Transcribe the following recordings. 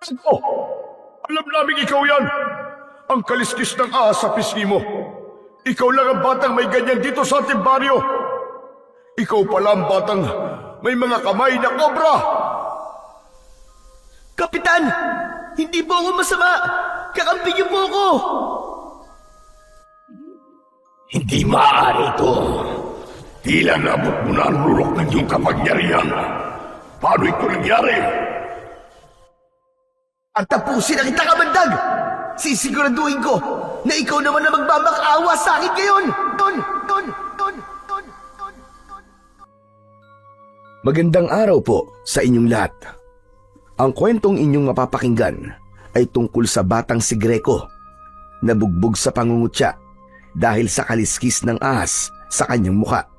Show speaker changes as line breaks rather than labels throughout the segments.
Oh, alam namin ikaw yan. Ang kaliskis ng ahas sa pisngi mo. Ikaw lang ang batang may ganyan dito sa ating baryo. Ikaw pala ang batang may mga kamay na kobra.
Kapitan! Hindi po ako masama! Kakampi niyo po ako!
Hindi maaari ito. Tila nabot mo na ang lulok ng iyong kapangyarihan. Paano ito nangyari?
At tapusin na kita, kamandag! Sisiguraduhin ko na ikaw naman na magmamakaawa sa akin ngayon! Ton!
Magandang araw po sa inyong lahat. Ang kwentong inyong mapapakinggan ay tungkol sa batang si Greco na bugbog sa pangungutya dahil sa kaliskis ng ahas sa kanyang muka.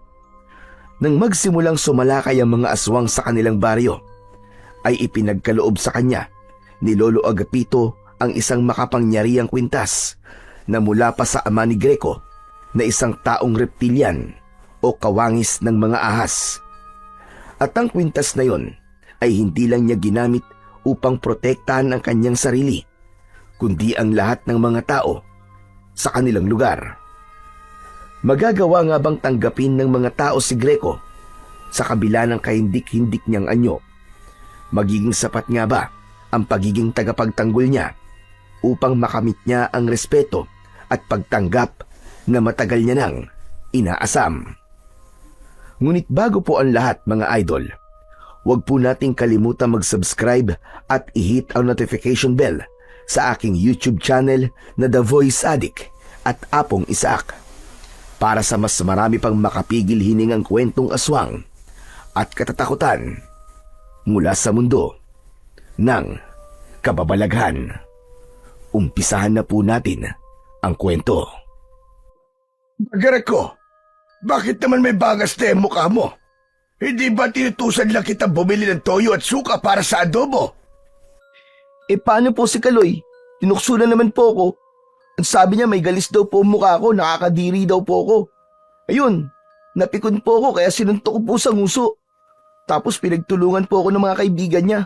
Nang magsimulang sumalakay ang mga aswang sa kanilang baryo, ay ipinagkaloob sa kanya ni Lolo Agapito ang isang makapangyarihang kwintas na mula pa sa ama ni Greco na isang taong reptilian o kawangis ng mga ahas. At ang kwintas na yon ay hindi lang niya ginamit upang protektahan ang kanyang sarili, kundi ang lahat ng mga tao sa kanilang lugar. Magagawa nga bang tanggapin ng mga tao si Greco sa kabila ng kahindik-hindik niyang anyo? Magiging sapat nga ba ang pagiging tagapagtanggol niya upang makamit niya ang respeto at pagtanggap na matagal niya nang inaasam? Ngunit bago po ang lahat, mga idol, huwag po nating kalimutan mag-subscribe at i-hit ang notification bell sa aking YouTube channel na The Voice Addict at Apong Isaac para sa mas marami pang makapigil hiningang kwentong aswang at katatakutan mula sa mundo ng kababalaghan. Umpisahan na po natin ang kwento.
Greco, bakit naman may bagas na yung mukha mo? Hindi ba tinutusan lang kita bumili ng toyo at suka para sa adobo?
Paano po si Kaloy? Tinukso na naman po ako. Ang sabi niya may galis daw po ang mukha ko, nakakadiri daw po ako. Ayun, napikon po ako kaya sinuntok ko po sa nguso. Tapos pinagtulungan po ako ng mga kaibigan niya.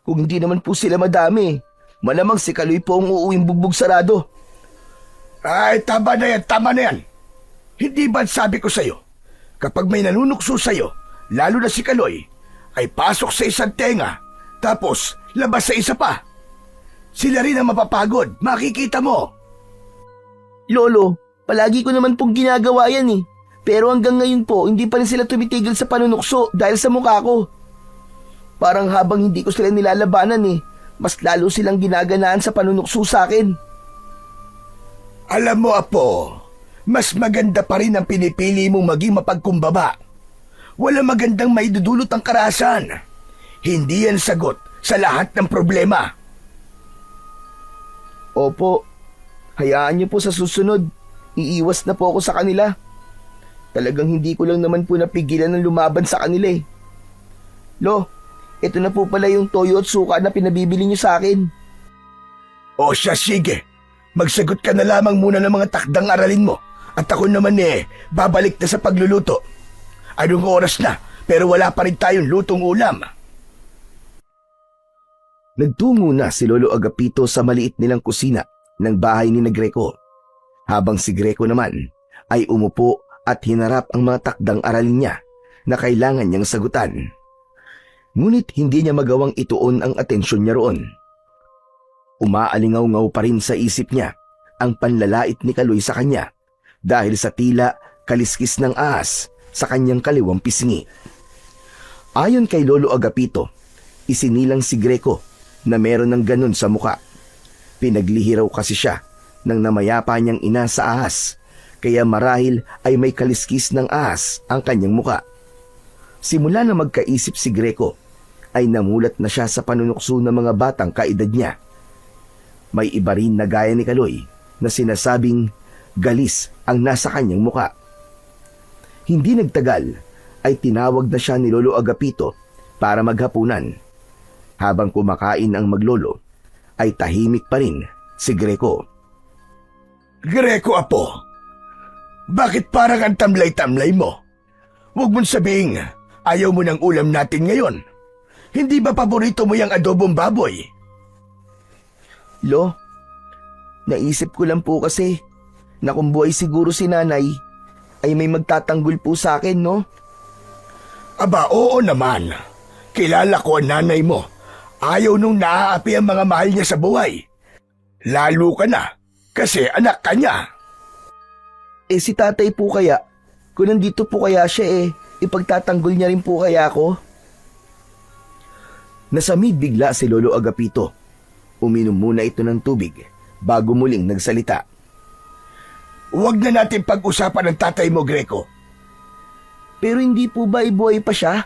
Kung hindi naman po sila madami, malamang si Kaloy po ang uuwing bugbog sarado.
Ay, tama na yan. Hindi ba sabi ko sa'yo, kapag may nanunukso sa'yo, lalo na si Kaloy, ay pasok sa isang tenga, tapos labas sa isa pa. Sila rin ang mapapagod, makikita mo.
Lolo, palagi ko naman pong ginagawa yan eh. Pero hanggang ngayon po, hindi pa rin sila tumitigil sa panunukso dahil sa mukha ko. Parang habang hindi ko sila nilalabanan eh, mas lalo silang ginaganaan sa panunukso sa akin.
Alam mo, Apo, mas maganda pa rin ang pinipili mong maging mapagkumbaba. Wala magandang maidudulot ang karahasan. Hindi yan sagot sa lahat ng problema.
Opo, hayaan niyo po sa susunod. Iiwas na po ako sa kanila. Talagang hindi ko lang naman po napigilan ng lumaban sa kanila eh. Lo, ito na po pala yung toyo at suka na pinabibili niyo sa akin.
O siya, sige. Magsagot ka na lamang muna ng mga takdang aralin mo. At ako naman babalik na sa pagluluto. Anong oras na, pero wala pa rin tayong lutong ulam.
Nagtungo na si Lolo Agapito sa maliit nilang kusina ng bahay ni Greco, habang si Greco naman ay umupo at hinarap ang mga takdang aralin niya na kailangan niyang sagutan. Ngunit hindi niya magawang ituon ang atensyon niya roon. Umaalingaw-ngaw pa rin sa isip niya ang panlalait ni Kaloy sa kanya dahil sa tila kaliskis ng ahas sa kanyang kaliwang pisngi. Ayon kay Lolo Agapito, isinilang si Greco na meron ng ganun sa muka. Pinaglihiraw kasi siya ng namayapa niyang ina sa ahas, kaya marahil ay may kaliskis ng ahas ang kanyang muka. Simula na magkaisip si Greco, ay namulat na siya sa panunukso ng mga batang kaedad niya. May iba rin na gaya ni Kaloy na sinasabing galis ang nasa kanyang muka. Hindi nagtagal ay tinawag na siya ni Lolo Agapito para maghapunan. Habang kumakain ang maglolo, ay tahimik pa rin si Greco.
Greco, Apo, bakit parang ang tamlay-tamlay mo? Huwag mong sabihing ayaw mo ng ulam natin ngayon. Hindi ba paborito mo yung adobong baboy?
Lo, naisip ko lang po kasi na kung buhay siguro si nanay, ay may magtatanggol po sa akin, no?
Aba, oo naman. Kilala ko ang nanay mo. Ayaw nung naaapi ang mga mahal niya sa buhay. Lalo ka na, kasi anak ka niya.
Eh si tatay po kaya, kung nandito po kaya siya ipagtatanggol niya rin po kaya ako?
Nasamid bigla si Lolo Agapito. Uminom muna ito ng tubig bago muling nagsalita.
Huwag na natin pag-usapan ng tatay mo, Greco.
Pero hindi po ba buhay pa siya?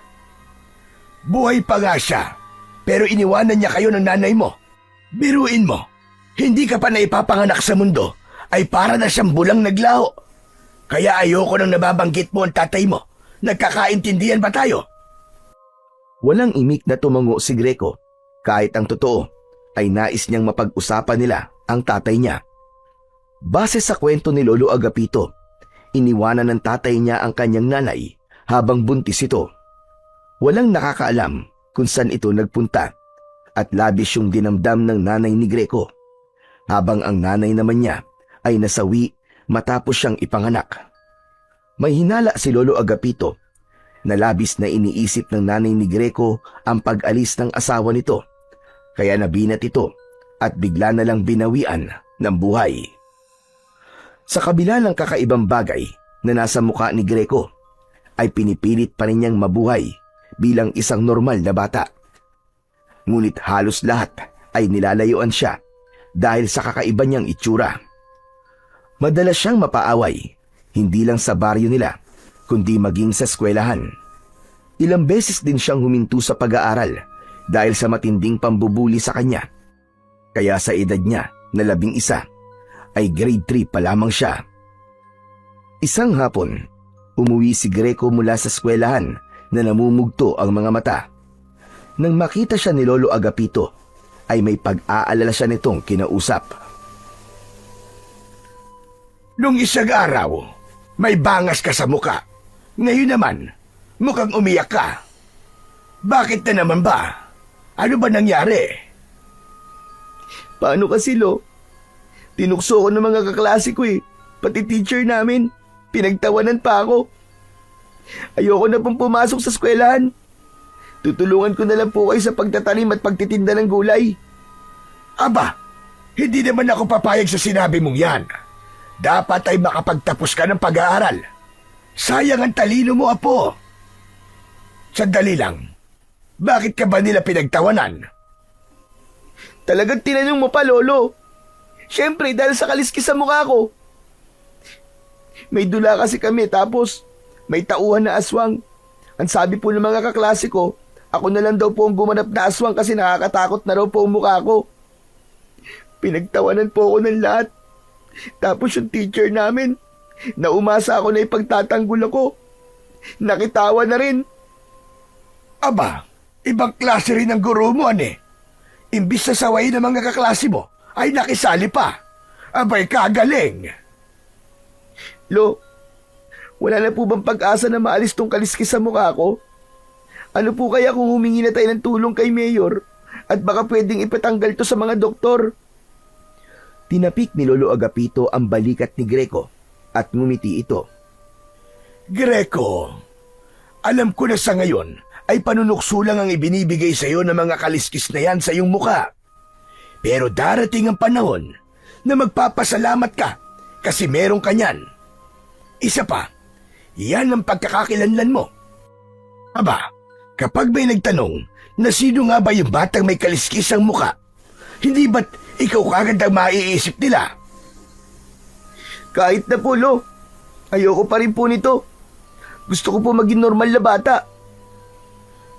Buhay pa nga siya, pero iniwanan niya kayo ng nanay mo. Biruin mo, hindi ka pa naipapanganak sa mundo, ay para na siyang bulang naglaho. Kaya ayoko nang nababanggit mo ang tatay mo. Nagkakaintindihan ba tayo?
Walang imik na tumango si Greco. Kahit ang totoo, ay nais niyang mapag-usapan nila ang tatay niya. Base sa kwento ni Lolo Agapito, iniwanan ng tatay niya ang kanyang nanay habang buntis ito. Walang nakakaalam kung saan ito nagpunta at labis yung dinamdam ng nanay ni Greco, habang ang nanay naman niya ay nasawi matapos siyang ipanganak. May hinala si Lolo Agapito na labis na iniisip ng nanay ni Greco ang pag-alis ng asawa nito, kaya nabinat ito at bigla na lang binawian ng buhay. Sa kabila ng kakaibang bagay na nasa mukha ni Greco, ay pinipilit pa rin niyang mabuhay bilang isang normal na bata. Ngunit halos lahat ay nilalayuan siya dahil sa kakaiba niyang itsura. Madalas siyang mapaaway, hindi lang sa baryo nila, kundi maging sa eskwelahan. Ilang beses din siyang huminto sa pag-aaral dahil sa matinding pambubuli sa kanya. Kaya sa edad niya na 11, ay grade 3 pa lamang siya. Isang hapon, umuwi si Greco mula sa eskwelahan na namumugto ang mga mata. Nang makita siya ni Lolo Agapito, ay may pag-aalala siya nitong kinausap.
Nung isang araw, may bangas ka sa muka. Ngayon naman, mukhang umiyak ka. Bakit na naman ba? Ano ba nangyari?
Paano kasi, Lo? Tinukso ko ng mga kaklase ko pati teacher namin. Pinagtawanan pa ako. Ayoko na pong pumasok sa eskwelahan. Tutulungan ko na lang po kayo sa pagtatanim at pagtitinda ng gulay.
Aba, hindi naman ako papayag sa sinabi mong yan. Dapat ay makapagtapos ka ng pag-aaral. Sayang ang talino mo, apo. Sandali lang. Bakit ka ba nila pinagtawanan?
Talagang tinanong mo pa, Lolo. Siyempre, dahil sa kaliskis sa mukha ko. May dula kasi kami, tapos may tauhan na aswang. Ang sabi po ng mga kaklase ko, ako na lang daw po ang gumanap na aswang kasi nakakatakot na raw po ang mukha ko. Pinagtawanan po ako ng lahat. Tapos yung teacher namin, na umasa ako na ipagtatanggol ako, nakitawa na rin.
Aba, ibang klase rin ang guro mo, ane. Imbis na sawayin ng mga kaklase mo, ay nakisali pa. Abay, kagaling.
Lo, wala na po bang pag-asa na maalis tong kaliskis sa mukha ko? Ano po kaya kung humingi na tayo ng tulong kay Mayor at baka pwedeng ipatanggal to sa mga doktor?
Tinapik ni Lolo Agapito ang balikat ni Greco at ngumiti ito.
Greco, alam ko na sa ngayon ay panunukso lang ang ibinibigay sa iyo ng mga kaliskis na yan sa iyong mukha. Pero darating ang panahon na magpapasalamat ka kasi meron ka niyan. Isa pa, yan ang pagkakakilanlan mo. Aba, kapag may nagtanong na sino nga ba yung batang may kaliskis ang mukha, hindi ba't ikaw kagad ang maiisip nila?
Kahit na po, Lo. Ayoko pa rin po nito. Gusto ko po maging normal na bata.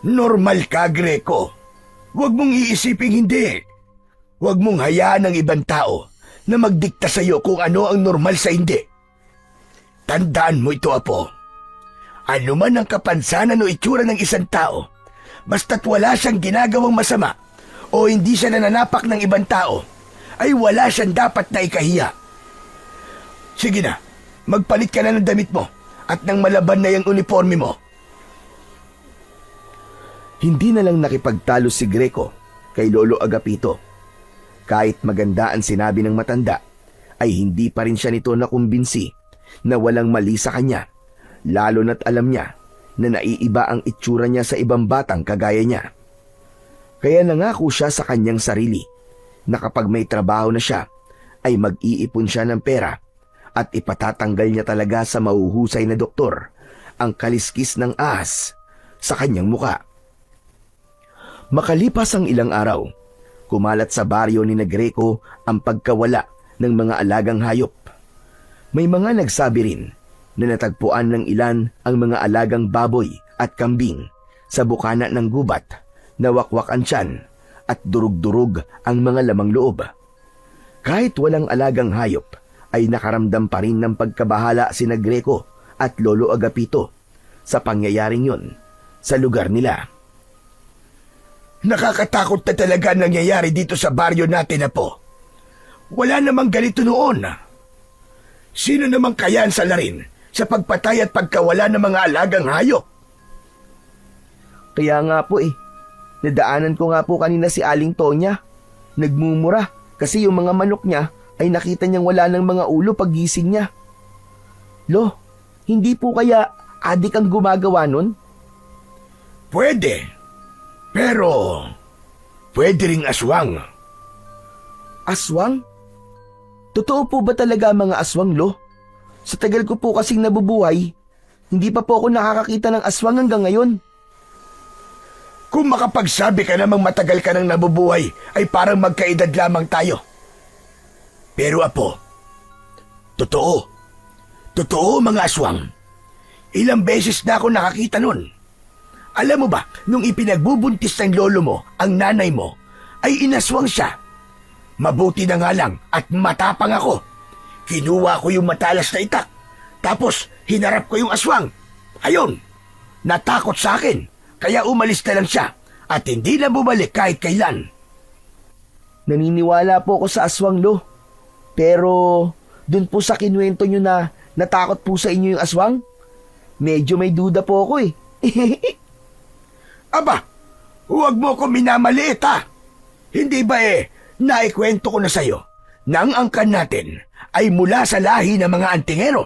Normal ka, Greco. Huwag mong iisiping hindi. Huwag mong hayaan ng ibang tao na magdikta sa iyo kung ano ang normal sa hindi. Tandaan mo ito, apo. Ano man ang kapansanan o itsura ng isang tao, basta't wala siyang ginagawang masama o hindi siya nananapak ng ibang tao, ay wala siyang dapat na ikahiya. Sige na, magpalit ka na ng damit mo at ng malaban na yung uniforme mo.
Hindi na lang nakipagtalo si Greco kay Lolo Agapito. Kahit maganda ang sinabi ng matanda, ay hindi pa rin siya nito nakumbinsi na walang mali sa kanya, lalo na't alam niya na naiiba ang itsura niya sa ibang batang kagaya niya. Kaya nangako siya sa kanyang sarili na kapag may trabaho na siya, ay mag-iipon siya ng pera at ipatatanggal niya talaga sa mahuhusay na doktor ang kaliskis ng ahas sa kanyang muka. Makalipas ang ilang araw, kumalat sa baryo ni Greco ang pagkawala ng mga alagang hayop. May mga nagsabi rin na natagpuan ng ilan ang mga alagang baboy at kambing sa bukana ng gubat na wakwak ang tiyan at durug-durug ang mga lamang loob. Kahit walang alagang hayop, ay nakaramdam pa rin ng pagkabahala si Greco at Lolo Agapito sa pangyayaring yun sa lugar nila.
Nakakatakot na talaga ang nangyayari dito sa baryo natin, Apo. Wala namang ganito noon. Sino namang kaya ang salarin sa pagpatay at pagkawala ng mga alagang hayop?
Kaya nga po nadaanan ko nga po kanina si Aling Tonya. Nagmumura kasi yung mga manok niya ay nakita niyang wala ng mga ulo paggising niya. Lo, hindi po kaya adik ang gumagawa nun?
Pwede. Pero, pwede ring aswang.
Aswang? Totoo po ba talaga ang mga aswang, Lo? Sa tagal ko po kasing nabubuhay, hindi pa po ako nakakakita ng aswang hanggang ngayon.
Kung makapagsabi ka namang matagal ka nang nabubuhay, ay parang magkaedad lamang tayo. Pero Apo, totoo. Totoo mga aswang. Ilang beses na ako nakakita nun. Alam mo ba, nung ipinagbubuntis ng lolo mo, ang nanay mo, ay inaswang siya. Mabuti na nga lang at matapang ako. Kinuha ko yung matalas na itak. Tapos hinarap ko yung aswang. Ayun, natakot sa akin. Kaya umalis na lang siya at hindi na bumalik kahit kailan.
Naniniwala po ako sa aswang, Lo. Pero dun po sa kinuwento nyo na natakot po sa inyo yung aswang, medyo may duda po ako
Aba, huwag mo ko minamaliit ha. Hindi ba naikwento ko na sa'yo na ang angkan natin ay mula sa lahi ng mga antingero.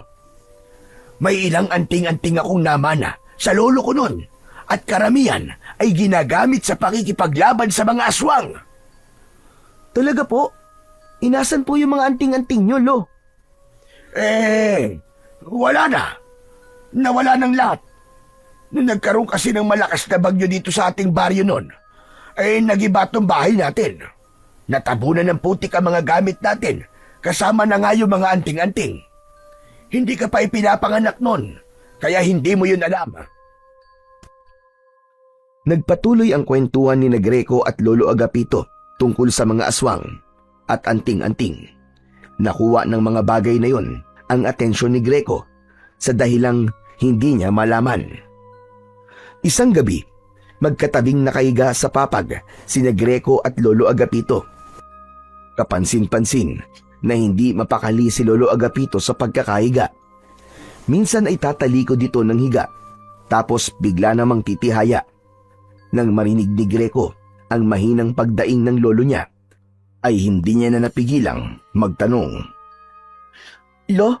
May ilang anting-anting akong namana sa lolo ko nun at karamihan ay ginagamit sa pakikipaglaban sa mga aswang.
Talaga po? Inasan po yung mga anting-anting nyo, Lo?
Wala na. Nawala ng lahat. Nung nagkaroon kasi ng malakas na bagyo dito sa ating baryo nun, nagiba tong bahay natin. Natabunan ng putik ang mga gamit natin, kasama na nga yung mga anting-anting. Hindi ka pa ipinapanganak nun, kaya hindi mo yun alam.
Nagpatuloy ang kwentuhan ni Greco at Lolo Agapito tungkol sa mga aswang at anting-anting. Nakuha ng mga bagay na yon ang atensyon ni Greco sa dahilang hindi niya malaman. Isang gabi, magkatabing nakahiga sa papag sina Greco at Lolo Agapito. Kapansin-pansin na hindi mapakali si Lolo Agapito sa pagkakahiga. Minsan ay tatalikod dito ng higa, tapos bigla namang titihaya. Nang marinig ni Greco ang mahinang pagdaing ng lolo niya, ay hindi niya na napigilang magtanong.
Lo,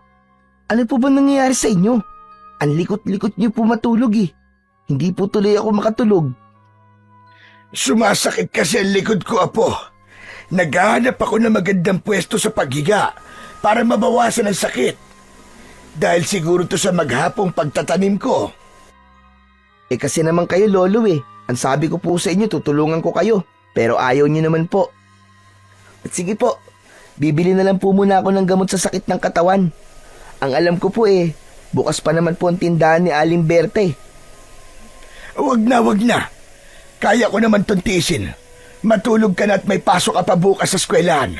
ano po ba nangyayari sa inyo? Ang likot-likot niyo po matulog Hindi po tuloy ako makatulog.
Sumasakit kasi ang likod ko, Apo. Naghahanap ako ng magandang pwesto sa paghiga para mabawasan ang sakit. Dahil siguro to sa maghapong pagtatanim ko.
Kasi naman kayo, Lolo Ang sabi ko po sa inyo, tutulungan ko kayo. Pero ayaw niyo naman po. At sige po, bibili na lang po muna ako ng gamot sa sakit ng katawan. Ang alam ko po bukas pa naman po ang tindahan ni Aling Berta
Wag na. Kaya ko naman tong tiisin. Matulog ka na at may pasok ka pa bukas sa eskwelahan.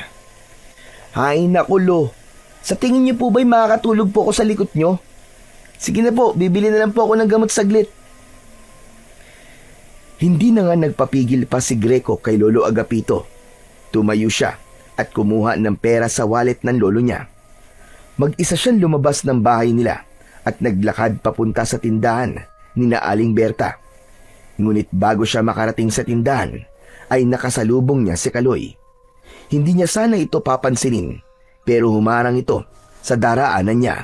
Hay naku, Lo. Sa tingin niyo po ba'y makakatulog po ako sa likod niyo? Sige na po, bibili na lang po ako ng gamot saglit.
Hindi na nga nagpapigil pa si Greco kay Lolo Agapito. Tumayo siya at kumuha ng pera sa wallet ng lolo niya. Mag-isa siyang lumabas ng bahay nila at naglakad papunta sa tindahan ni na Aling Berta. Ngunit bago siya makarating sa tindahan, ay nakasalubong niya si Kaloy. Hindi niya sana ito papansinin, pero humarang ito sa daraanan niya.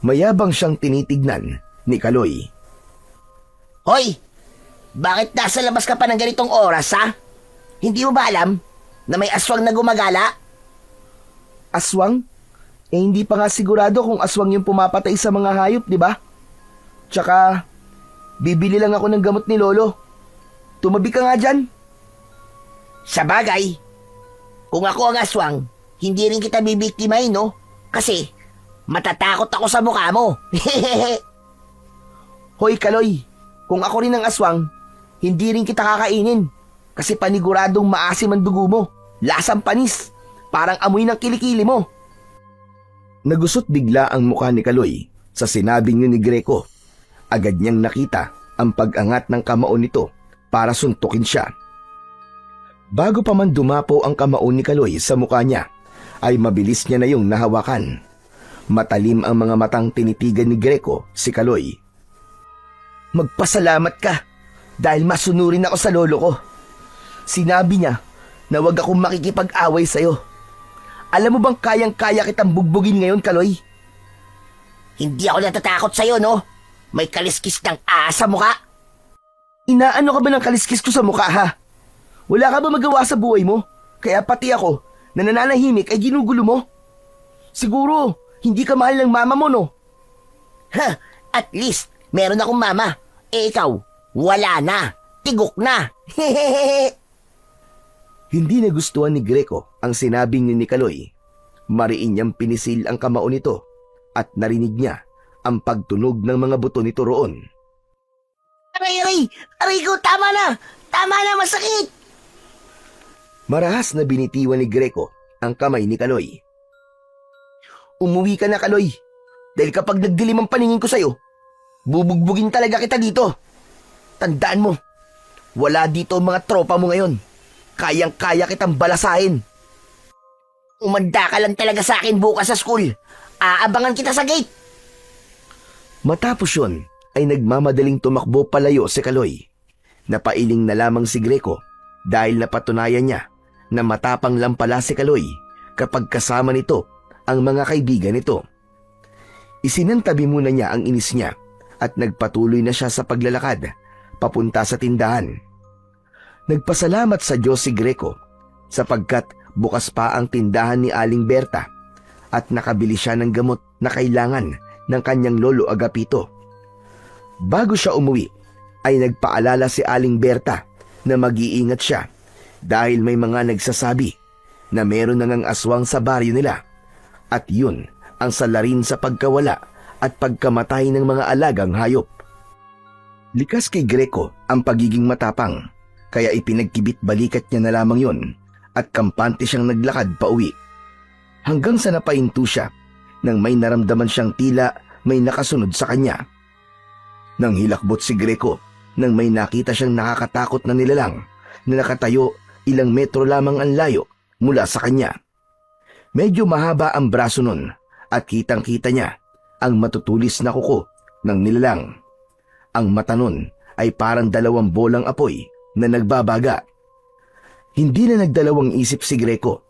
Mayabang siyang tinitignan ni Kaloy.
Hoy! Bakit nasa labas ka pa ng ganitong oras, ha? Hindi mo ba alam na may aswang na gumagala?
Aswang? Eh hindi pa nga sigurado kung aswang yung pumapatay sa mga hayop, di ba? Tsaka, bibili lang ako ng gamot ni Lolo. Tumabi ka nga dyan.
Sa bagay, kung ako ang aswang, hindi rin kita bibiktimahin, no? Kasi, matatakot ako sa mukha mo.
Hoy Kaloy, kung ako rin ang aswang, hindi rin kita kakainin. Kasi paniguradong maasim ang dugo mo. Lasang panis. Parang amoy ng kilikili mo.
Nagusot bigla ang mukha ni Kaloy sa sinabing yun ni Greco. Agad niyang nakita ang pag-angat ng kamao nito para suntukin siya. Bago pa man dumapo ang kamao ni Kaloy sa mukha niya, ay mabilis niya na yung nahawakan. Matalim ang mga matang tinitigan ni Greco si Kaloy.
Magpasalamat ka dahil masunurin ako sa lolo ko. Sinabi niya na wag akong makikipag-away sa'yo. Alam mo bang kayang-kaya kitang bugbugin ngayon, Kaloy?
Hindi ako natatakot sa'yo, no? May kaliskis ng asa mukha.
Inaano ka ba ng kaliskis ko sa mukha, ha? Wala ka ba magawa sa buhay mo? Kaya pati ako, na nananahimik ay ginugulo mo? Siguro, hindi ka mahal ng mama mo, no?
Ha, at least, meron akong mama. Eh ikaw, wala na. Tigok na.
Hindi nagustuhan ni Greco ang sinabing ni Kaloy. Mariin niyang pinisil ang kamao nito at narinig niya ang pagtunog ng mga buto nito roon.
Aray! Aray ko, tama na! Tama na, masakit!
Marahas na binitiwan ni Greco ang kamay ni Kaloy.
Umuwi ka na, Kaloy. Dahil kapag nagdilim ang paningin ko sa'yo, bubugbugin talaga kita dito. Tandaan mo, wala dito ang mga tropa mo ngayon. Kayang-kaya kitang balasahin.
Umanda ka lang talaga sa akin bukas sa school. Aabangan kita sa gate.
Matapos yun, ay nagmamadaling tumakbo palayo si Kaloy. Napailing na lamang si Greco dahil napatunayan niya na matapang lang pala si Kaloy kapag kasama nito ang mga kaibigan nito. Isinantabi muna niya ang inis niya at nagpatuloy na siya sa paglalakad papunta sa tindahan. Nagpasalamat sa Diyos si Greco sapagkat bukas pa ang tindahan ni Aling Berta at nakabili siya ng gamot na kailangan ng kanyang lolo Agapito. Bago siya umuwi, ay nagpaalala si Aling Berta na mag-iingat siya dahil may mga nagsasabi na meron nang aswang sa baryo nila at yun ang salarin sa pagkawala at pagkamatay ng mga alagang hayop. Likas kay Greco ang pagiging matapang, kaya ipinagkibit balikat niya na lamang yon at kampante siyang naglakad pa uwi. Hanggang sa napahinto siya nang may naramdaman siyang tila may nakasunod sa kanya. Nang hilakbot si Greco nang may nakita siyang nakakatakot na nilalang na nakatayo ilang metro lamang ang layo mula sa kanya. Medyo mahaba ang braso nun at kitang-kita niya ang matutulis na kuko ng nilalang. Ang mata nun ay parang 2 bolang apoy na nagbabaga. Hindi na nagdalawang isip si Greco.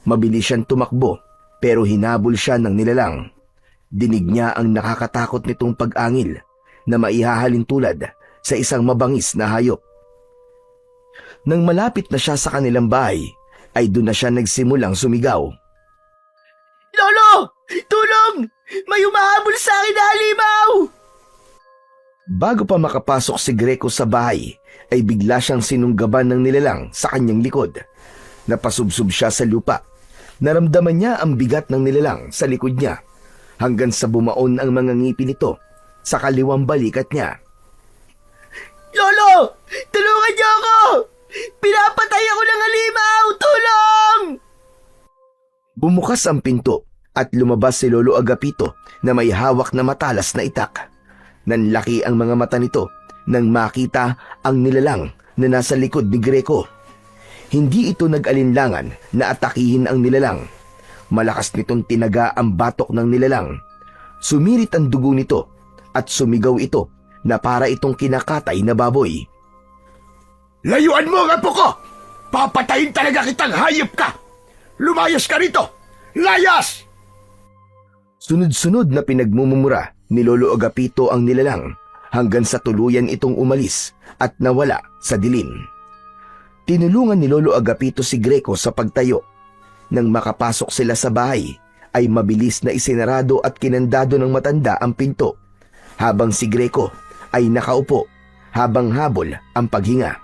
Mabilis siyang tumakbo pero hinabol siya ng nilalang. Dinig niya ang nakakatakot nitong pag-angil na maihahalin tulad sa isang mabangis na hayop. Nang malapit na siya sa kanilang bahay, ay doon na siya nagsimulang sumigaw.
Lolo! Tulong! May umahabol sa akin na halimaw!
Bago pa makapasok si Greco sa bahay, ay bigla siyang sinunggaban ng nilalang sa kanyang likod. Napasubsob siya sa lupa. Naramdaman niya ang bigat ng nilalang sa likod niya hanggang sa bumaon ang mga ngipin nito sa kaliwang balikat niya.
Lolo! Tulungan niyo ako! Pinapatay ako ng halimaw! Tulong!
Bumukas ang pinto at lumabas si Lolo Agapito na may hawak na matalas na itak. Nanlaki ang mga mata nito nang makita ang nilalang na nasa likod ni Greco. Hindi ito nag-alinlangan na atakihin ang nilalang. Malakas nitong tinaga ang batok ng nilalang. Sumirit ang dugo nito at sumigaw ito na para itong kinakatay na baboy.
Layuan mo ang apo ko! Papatayin talaga kitang hayop ka! Lumayas ka rito! Layas!
Sunod-sunod na pinagmumura ni Lolo Agapito ang nilalang hanggang sa tuluyan itong umalis at nawala sa dilim. Tinulungan ni Lolo Agapito si Greco sa pagtayo. Nang makapasok sila sa bahay, ay mabilis na isinarado at kinandado ng matanda ang pinto, habang si Greco ay nakaupo habang habol ang paghinga.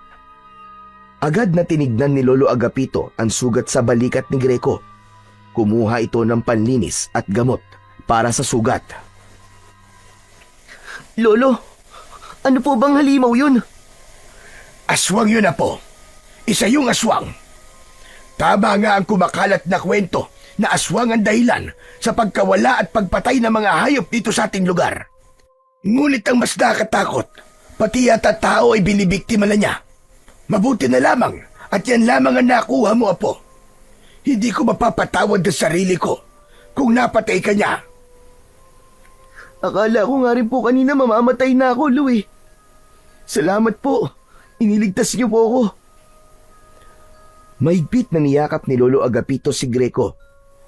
Agad na tinignan ni Lolo Agapito ang sugat sa balikat ni Greco. Kumuha ito ng panlinis at gamot para sa sugat.
Lolo, ano po bang halimaw yun?
Aswang yun, Apo. Isa yung aswang. Tama nga ang kumakalat na kwento na aswang ang dahilan sa pagkawala at pagpatay ng mga hayop dito sa ating lugar. Ngunit ang mas nakatakot, pati yata tao ay binibiktima na niya. Mabuti na lamang at yan lamang ang nakuha mo, Apo. Hindi ko mapapatawad sa sarili ko kung napatay ka niya.
Akala ko nga rin po kanina mamamatay na ako, Louie. Salamat po. Iniligtas niyo po ako.
Mahigpit na niyakap ni Lolo Agapito si Greco.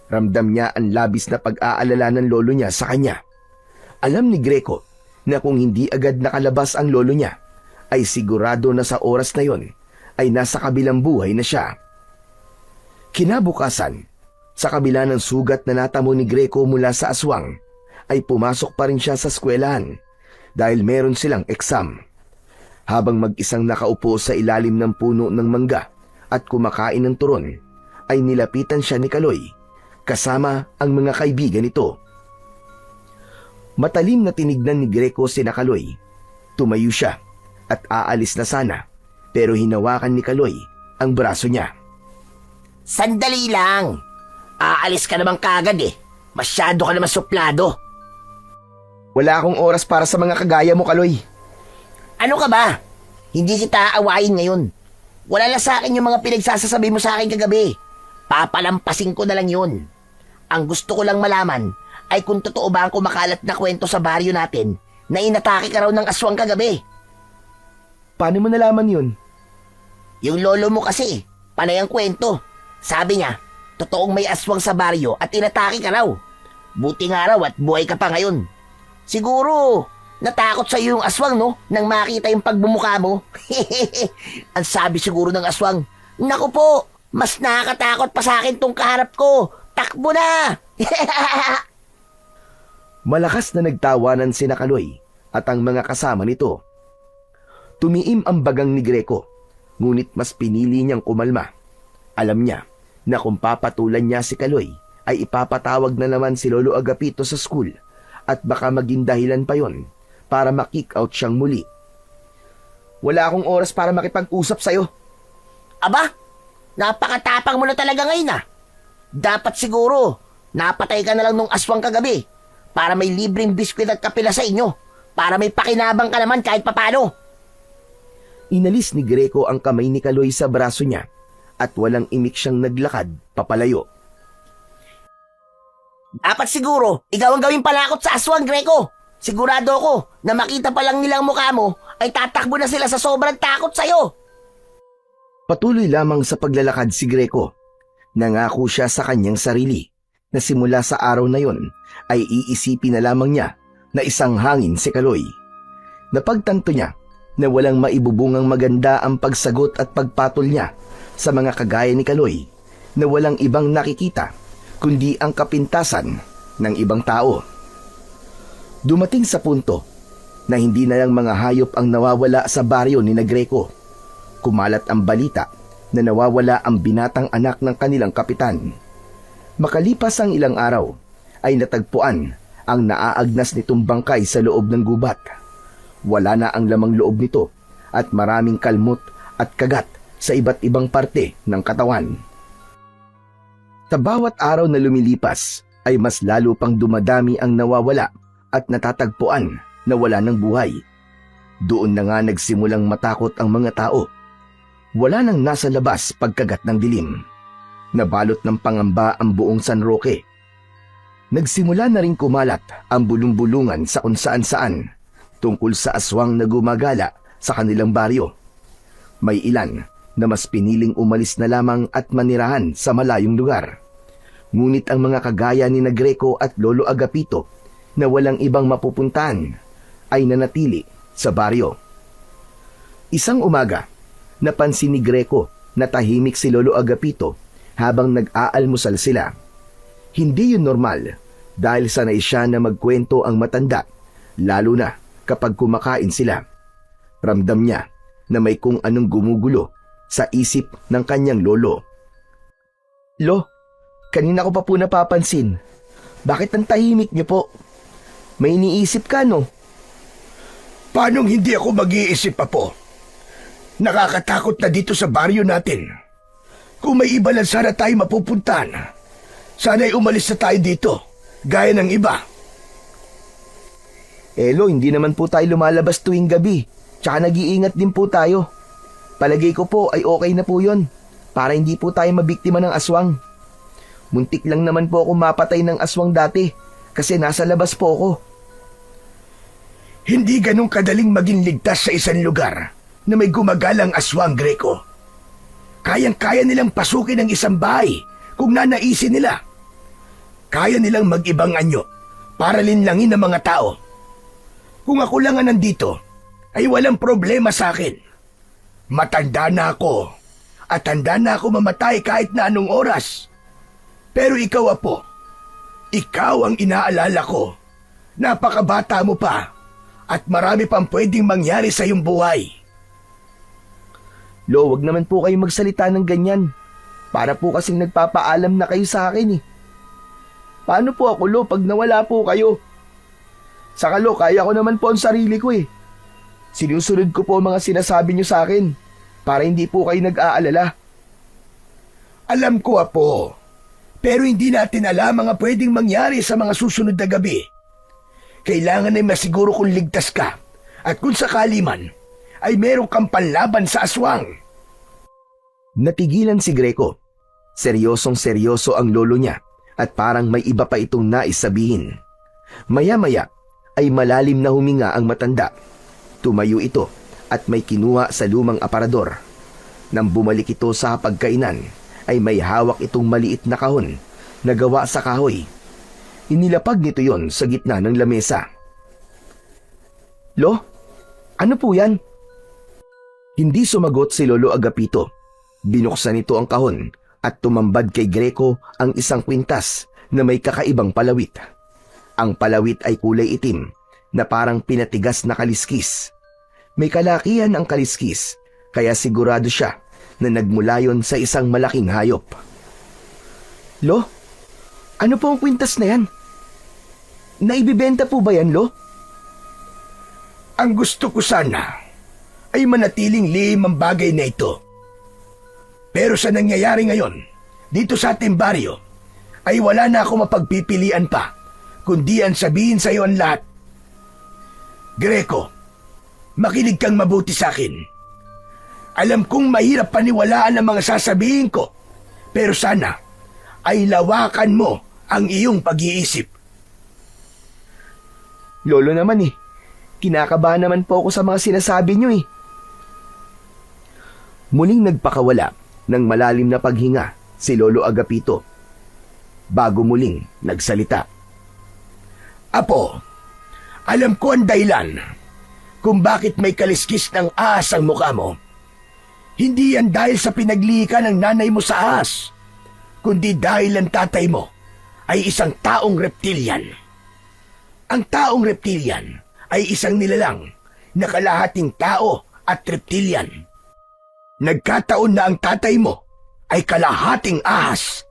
Ramdam niya ang labis na pag-aalala ng lolo niya sa kanya. Alam ni Greco na kung hindi agad nakalabas ang lolo niya, ay sigurado na sa oras na yon ay nasa kabilang buhay na siya. Kinabukasan, sa kabila ng sugat na natamo ni Greco mula sa aswang, ay pumasok pa rin siya sa eskwelahan dahil meron silang exam. Habang mag-isang nakaupo sa ilalim ng puno ng mangga at kumakain ng turon, ay nilapitan siya ni Kaloy kasama ang mga kaibigan nito. Matalim na tinignan ni Greco si Kaloy. Tumayo siya at aalis na sana, pero hinawakan ni Kaloy ang braso niya.
Sandali lang. Aalis ka naman kagad eh. Masyado ka naman suplado.
Wala akong oras para sa mga kagaya mo, Kaloy.
Ano ka ba? Hindi kita aawayin ngayon. Wala na sa akin yung mga pinagsasasabi mo sa akin kagabi. Papalampasin ko na lang yun. Ang gusto ko lang malaman ay kung totoo ba ang kumakalat na kwento sa baryo natin na inatake ka raw ng aswang kagabi.
Paano mo nalaman yun?
Yung lolo mo kasi, panay ang kwento. Sabi niya, totoong may aswang sa baryo at inatake ka raw. Buti nga raw at buhay ka pa ngayon. Siguro, natakot sa iyo yung aswang, no? Nang makita yung pagbumuka mo. Ang sabi siguro ng aswang, naku po, mas nakakatakot pa sa akin tong kaharap ko. Takbo na!
Malakas na nagtawanan si Kaloy at ang mga kasama nito. Tumiim ang bagang ni Greco, ngunit mas pinili niyang kumalma. Alam niya na kung papatulan niya si Kaloy, ay ipapatawag na naman si Lolo Agapito sa school at baka maging dahilan pa yon para makick out siyang muli.
Wala akong oras para makipag-usap sa'yo.
Aba, napakatapang mo na talaga ngayon ah. Dapat siguro, napatay ka na lang nung aswang kagabi para may libreng biskwit at kapila sa inyo, para may pakinabang ka naman kahit papano.
Inalis ni Greco ang kamay ni Kaloy sa braso niya at walang imik siyang naglakad papalayo.
Dapat siguro, ikaw ang gawing palakot sa aswang, Greco. Sigurado ako na makita pa lang nilang mukha mo ay tatakbo na sila sa sobrang takot sa'yo.
Patuloy lamang sa paglalakad si Greco. Nangako siya sa kanyang sarili na simula sa araw na yon ay iisipin na lamang niya na isang hangin si Kaloy. Napagtanto niya na walang maibubungang maganda ang pagsagot at pagpatol niya sa mga kagaya ni Kaloy na walang ibang nakikita kundi ang kapintasan ng ibang tao. Dumating sa punto na hindi na lang mga hayop ang nawawala sa baryo ni Greco. Kumalat ang balita na nawawala ang binatang anak ng kanilang kapitan. Makalipas ang ilang araw, ay natagpuan ang naaagnas nitong bangkay sa loob ng gubat. Wala na ang lamang loob nito at maraming kalmot at kagat sa iba't ibang parte ng katawan. Sa bawat araw na lumilipas, ay mas lalo pang dumadami ang nawawala at natatagpuan na wala ng buhay. Doon na nga nagsimulang matakot ang mga tao. Wala nang nasa labas pagkagat ng dilim. Nabalot ng pangamba ang buong San Roque. Nagsimula na rin kumalat ang bulong-bulungan sa kung saan-saan tungkol sa aswang na gumagala sa kanilang baryo. May ilan na mas piniling umalis na lamang at manirahan sa malayong lugar. Ngunit ang mga kagaya ni Greco at Lolo Agapito na walang ibang mapupuntahan ay nanatili sa baryo. Isang umaga, napansin ni Greco na tahimik si Lolo Agapito habang nag-aalmusal sila. Hindi yun normal dahil sanay siya na magkwento ang matanda, lalo na kapag kumakain sila. Ramdam niya na may kung anong gumugulo sa isip ng kanyang lolo.
Lo, kanina ko pa po napapansin. Bakit ang tahimik niyo po? May iniisip ka, no?
Paanong hindi ako mag-iisip pa po? Nakakatakot na dito sa baryo natin. Kung may iba lang sana tayo mapupuntahan, sana'y umalis na tayo dito, gaya ng iba.
Lo, hindi naman po tayo lumalabas tuwing gabi. Tsaka nag-iingat din po tayo. Palagay ko po ay okay na po yun, para hindi po tayo mabiktima ng aswang. Muntik lang naman po ako mapatay ng aswang dati, kasi nasa labas po ako.
Hindi ganun kadaling maging ligtas sa isang lugar na may gumagalang aswang, Greco. Kayang-kaya nilang pasukin ang isang bahay kung nanaisin nila. Kaya nilang mag-ibang anyo para linlangin ang mga tao. Kung ako lang ang nandito, ay walang problema sa akin. Matanda na ako at handa na ako mamatay kahit na anong oras. Pero ikaw, Apo, ikaw ang inaalala ko. Napakabata mo pa at marami pang pwedeng mangyari sa iyong buhay.
Lo, wag naman po kayo magsalita ng ganyan. Para po kasing nagpapaalam na kayo sa akin eh. Paano po ako, Lo, pag nawala po kayo? Saka, Lo, kaya ko naman po ang sarili ko eh. Sinusunod ko po ang mga sinasabi niyo sa akin para hindi po kayo nag-aalala.
Alam ko, Apo. Pero hindi natin alam ang pwedeng mangyari sa mga susunod na gabi. Kailangan ay masiguro kung ligtas ka at kung sakali man ay meron kang panlaban sa aswang.
Natigilan si Greco. Seryosong seryoso ang lolo niya at parang may iba pa itong nais sabihin. Maya-maya ay malalim na huminga ang matanda. Tumayo ito at may kinuha sa lumang aparador. Nang bumalik ito sa pagkainan, ay may hawak itong maliit na kahon na gawa sa kahoy. Inilapag nito yon sa gitna ng lamesa.
Lo, ano po yan?
Hindi sumagot si Lolo Agapito. Binuksan nito ang kahon at tumambad kay Greco ang isang kwintas na may kakaibang palawit. Ang palawit ay kulay itim na parang pinatigas na kaliskis. May kalakihan ang kaliskis, kaya sigurado siya na nagmula yon sa isang malaking hayop.
Lo, ano po ang kwintas na yan? Naibibenta po ba yan, Lo?
Ang gusto ko sana ay manatiling lihim ang bagay na ito. Pero sa nangyayari ngayon, dito sa ating baryo, ay wala na ako mapagpipilian pa, kundi ang sabihin sa iyo ang lahat. Greco, makinig kang mabuti sa akin. Alam kong mahirap paniwalaan ang mga sasabihin ko, pero sana ay lawakan mo ang iyong pag-iisip.
Lolo naman eh, kinakabahan naman po ako sa mga sinasabi niyo eh.
Muling nagpakawala ng malalim na paghinga si Lolo Agapito. Bago muling nagsalita.
Apo, alam ko ang dahilan kung bakit may kaliskis ng ahas ang mukha mo. Hindi yan dahil sa pinaglihi ng nanay mo sa ahas, kundi dahil ang tatay mo ay isang taong reptilian. Ang taong reptilian ay isang nilalang na kalahating tao at reptilian. Nagkataon na ang tatay mo ay kalahating ahas.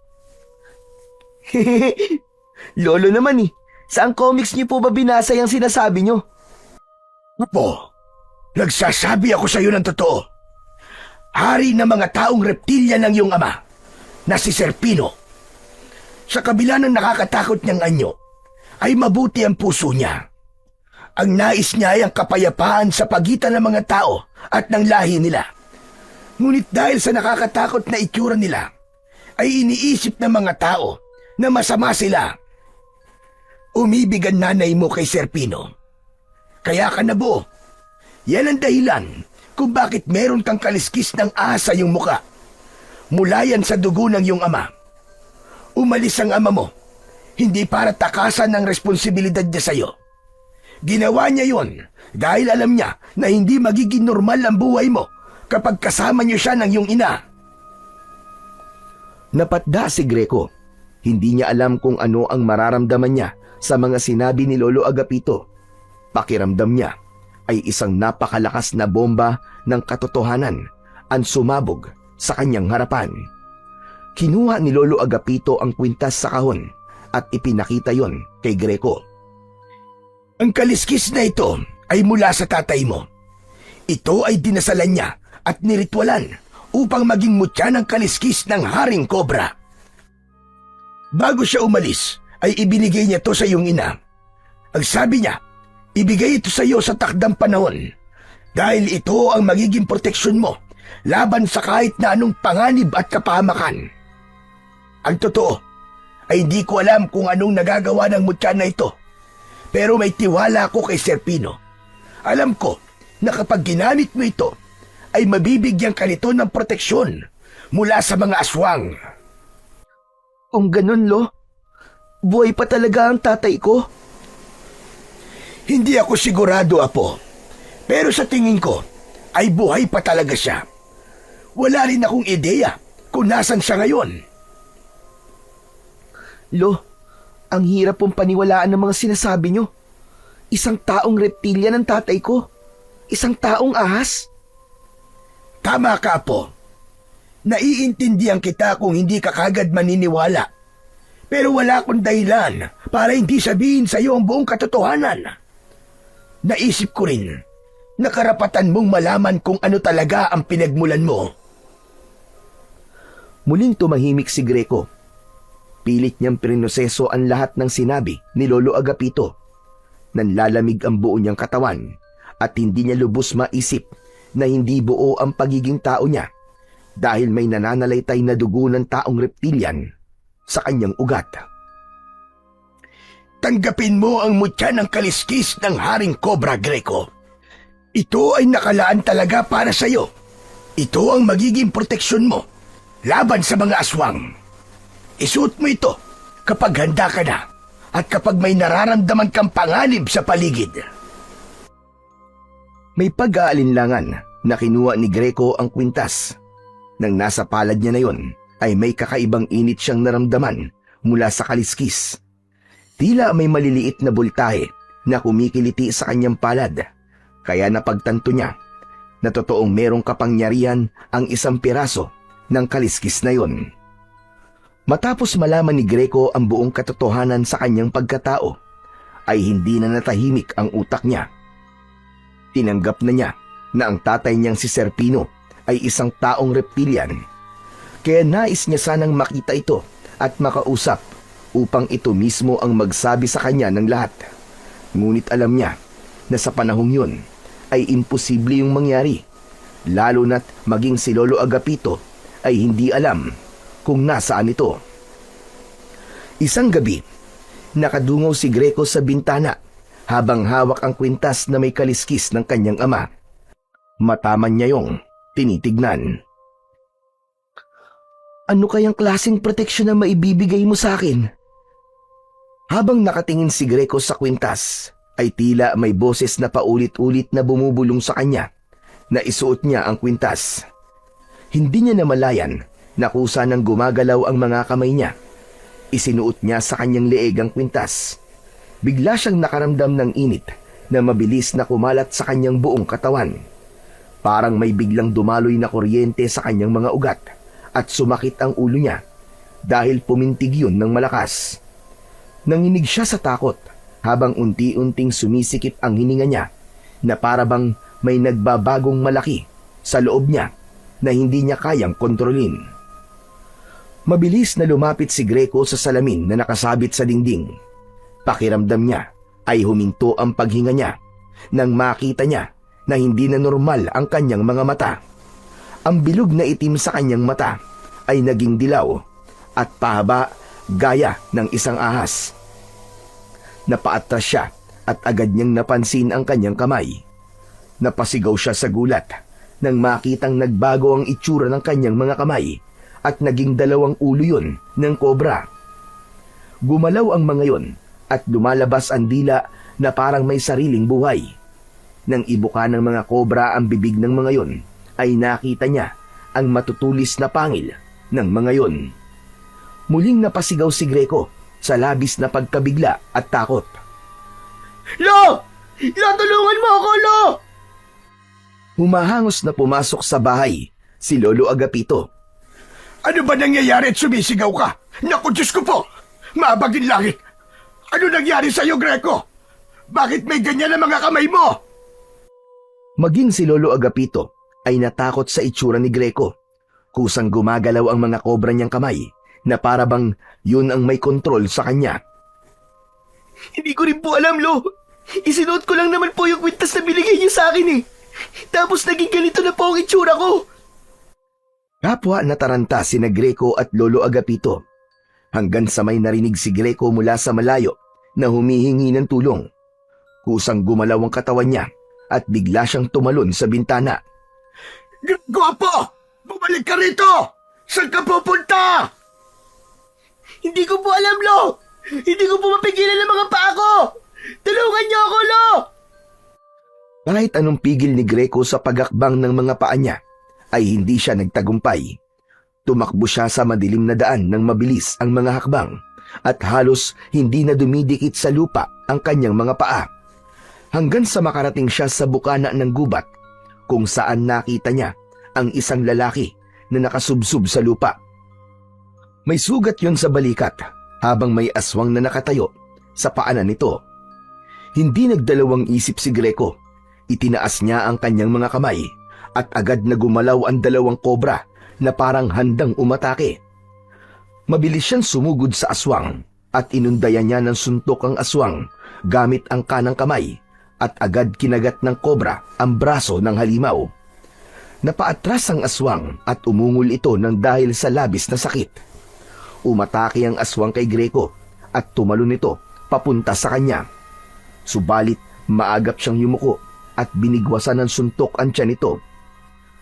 Lolo naman eh, saan comics niyo po ba binasa yung sinasabi niyo?
Apo, nagsasabi ako sa iyo ng totoo. Hari ng mga taong reptilya ng iyong ama, na si Serpino. Sa kabila ng nakakatakot niyang anyo, ay mabuti ang puso niya. Ang nais niya ay ang kapayapaan sa pagitan ng mga tao at ng lahi nila. Ngunit dahil sa nakakatakot na itsura nila, ay iniisip ng mga tao na masama sila. Umibig ang nanay mo kay Serpino. Kaya ka nabuo. Yan ang dahilan kung bakit meron kang kaliskis ng ahas sa iyong muka. Mula yan sa dugo ng iyong ama. Umalis ang ama mo, hindi para takasan ng responsibilidad niya sa iyo. Ginawa niya yon dahil alam niya na hindi magiging normal ang buhay mo kapag kasama niyo siya ng iyong ina.
Napatda si Greco. Hindi niya alam kung ano ang mararamdaman niya sa mga sinabi ni Lolo Agapito. Pakiramdam niya ay isang napakalakas na bomba ng katotohanan ang sumabog sa kanyang harapan. Kinuha ni Lolo Agapito ang kwintas sa kahon at ipinakita yon kay Greco.
Ang kaliskis na ito ay mula sa tatay mo. Ito ay dinasalan niya at niritwalan upang maging mutya ng kaliskis ng Haring Cobra. Bago siya umalis, ay ibinigay niya to sa iyong ina. Ang sabi niya, ibigay ito sa iyo sa takdang panahon dahil ito ang magiging proteksyon mo laban sa kahit na anong panganib at kapahamakan. Ang totoo ay hindi ko alam kung anong nagagawa ng mutya na ito, pero may tiwala ako kay Serpino. Alam ko na kapag ginamit mo ito, ay mabibigyan ka nito ng proteksyon mula sa mga aswang.
Kung ganun, Lo, buhay pa talaga ang tatay ko.
Hindi ako sigurado, Apo. Pero sa tingin ko, ay buhay pa talaga siya. Wala rin akong ideya kung nasan siya ngayon.
Lo, ang hirap pong paniwalaan ng mga sinasabi nyo. Isang taong reptilya ng tatay ko. Isang taong ahas.
Tama ka, Apo. Naiintindihan kita kung hindi ka kagad maniniwala. Pero wala akong dahilan para hindi sabihin sa iyo ang buong katotohanan. Naisip ko rin na karapatan mong malaman kung ano talaga ang pinagmulan mo.
Muling tumahimik si Greco. Pilit niyang prinoseso ang lahat ng sinabi ni Lolo Agapito. Nanlalamig ang buo niyang katawan at hindi niya lubos maisip na hindi buo ang pagiging tao niya dahil may nananalaytay na dugo ng taong reptilian sa kanyang ugat.
Tanggapin mo ang mutya ng kaliskis ng Haring Cobra, Greco. Ito ay nakalaan talaga para sa iyo. Ito ang magiging proteksyon mo laban sa mga aswang. Isuot mo ito kapag handa ka na at kapag may nararamdaman kang panganib sa paligid.
May pag-aalinlangan na kinuha ni Greco ang kwintas. Nang nasa palad niya na yon, ay may kakaibang init siyang naramdaman mula sa kaliskis. Tila may maliliit na bultahe na kumikiliti sa kanyang palad, kaya napagtanto niya na totoong merong kapangyarihan ang isang piraso ng kaliskis na yon. Matapos malaman ni Greco ang buong katotohanan sa kanyang pagkatao, ay hindi na natahimik ang utak niya. Tinanggap na niya na ang tatay niyang si Serpino ay isang taong reptilian, kaya nais niya sanang makita ito at makausap upang ito mismo ang magsabi sa kanya ng lahat. Ngunit alam niya na sa panahong yun ay imposible yung mangyari, lalo na't maging si Lolo Agapito ay hindi alam kung nasaan ito. Isang gabi, nakadungaw si Greco sa bintana habang hawak ang kwintas na may kaliskis ng kanyang ama. Mataman niya yung tinitignan.
Ano kayang klaseng proteksyon na maibibigay mo sa akin?
Habang nakatingin si Greco sa kwintas, ay tila may boses na paulit-ulit na bumubulong sa kanya na isuot niya ang kwintas. Hindi niya namalayan na kusa nang gumagalaw ang mga kamay niya. Isinuot niya sa kanyang leeg ang kwintas. Bigla siyang nakaramdam ng init na mabilis na kumalat sa kanyang buong katawan. Parang may biglang dumaloy na kuryente sa kanyang mga ugat at sumakit ang ulo niya dahil pumintig yun ng malakas. Nanginig siya sa takot habang unti-unting sumisikip ang hininga niya na parabang may nagbabagong malaki sa loob niya na hindi niya kayang kontrolin. Mabilis na lumapit si Greco sa salamin na nakasabit sa dingding. Pakiramdam niya ay huminto ang paghinga niya nang makita niya na hindi na normal ang kanyang mga mata. Ang bilog na itim sa kanyang mata ay naging dilaw at pahaba gaya ng isang ahas. Napaatras siya at agad niyang napansin ang kanyang kamay. Napasigaw siya sa gulat nang makitang nagbago ang itsura ng kanyang mga kamay at naging dalawang ulo yun ng kobra. Gumalaw ang mga yon at lumalabas ang dila na parang may sariling buhay. Nang ibuka ng mga kobra ang bibig ng mga yon, ay nakita niya ang matutulis na pangil ng mga yon. Muling napasigaw si Greco sa labis na pagkabigla at takot.
Lo! Lo, tulungan mo ako, Lo!
Humahangos na pumasok sa bahay si Lolo Agapito.
Ano ba nangyayari at sumisigaw ka? Naku, Diyos ko po! Maabagin langit! Ano nangyari sa'yo, Greco? Bakit may ganyan ang mga kamay mo?
Maging si Lolo Agapito ay natakot sa itsura ni Greco. Kusang gumagalaw ang mga kobra niyang kamay na para bang yun ang may kontrol sa kanya.
Hindi ko rin po alam, Lo. Isinuot ko lang naman po yung kwintas na binigay niyo sa akin eh. Tapos naging ganito na po ang itsura ko.
Kapwa nataranta sina Greco at Lolo Agapito hanggang sa may narinig si Greco mula sa malayo na humihingi ng tulong. Kusang gumalaw ang katawan niya at bigla siyang tumalon sa bintana.
Greco, Apo! Bumalik ka rito! Saan ka pupunta?
Hindi ko po alam, Lo. Hindi ko po mapigilan ang mga paa ko. Tulungan niyo ako, Lo.
Kahit anong pigil ni Greco sa pagakbang ng mga paa niya, ay hindi siya nagtagumpay. Tumakbo siya sa madilim na daan ng mabilis ang mga hakbang at halos hindi na dumidikit sa lupa ang kanyang mga paa. Hanggang sa makarating siya sa bukana ng gubat kung saan nakita niya ang isang lalaki na nakasubsob sa lupa. May sugat yon sa balikat habang may aswang na nakatayo sa paanan nito. Hindi nagdalawang isip si Greco. Itinaas niya ang kanyang mga kamay at agad na gumalaw ang dalawang kobra na parang handang umatake. Mabilis siyang sumugod sa aswang at inundayan niya ng suntok ang aswang gamit ang kanang kamay at agad kinagat ng kobra ang braso ng halimaw. Napaatras ang aswang at umungol ito ng dahil sa labis na sakit. Umatake ang aswang kay Greco at tumalon ito papunta sa kanya. Subalit maagap siyang yumuko at binigwasan ng suntok ang tiyan nito.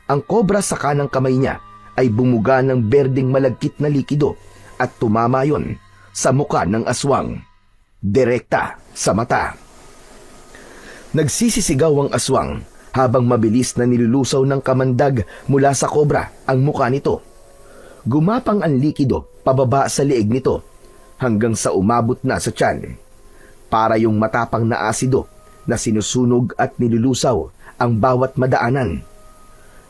Ang kobra sa kanang kamay niya ay bumuga ng berdeng malagkit na likido at tumama yon sa muka ng aswang, direkta sa mata. Nagsisisigaw ang aswang habang mabilis na nilulusaw ng kamandag mula sa kobra ang muka nito. Gumapang ang likido pababa sa liig nito hanggang sa umabot na sa tiyan. Para yung matapang na asido na sinusunog at nilulusaw ang bawat madaanan.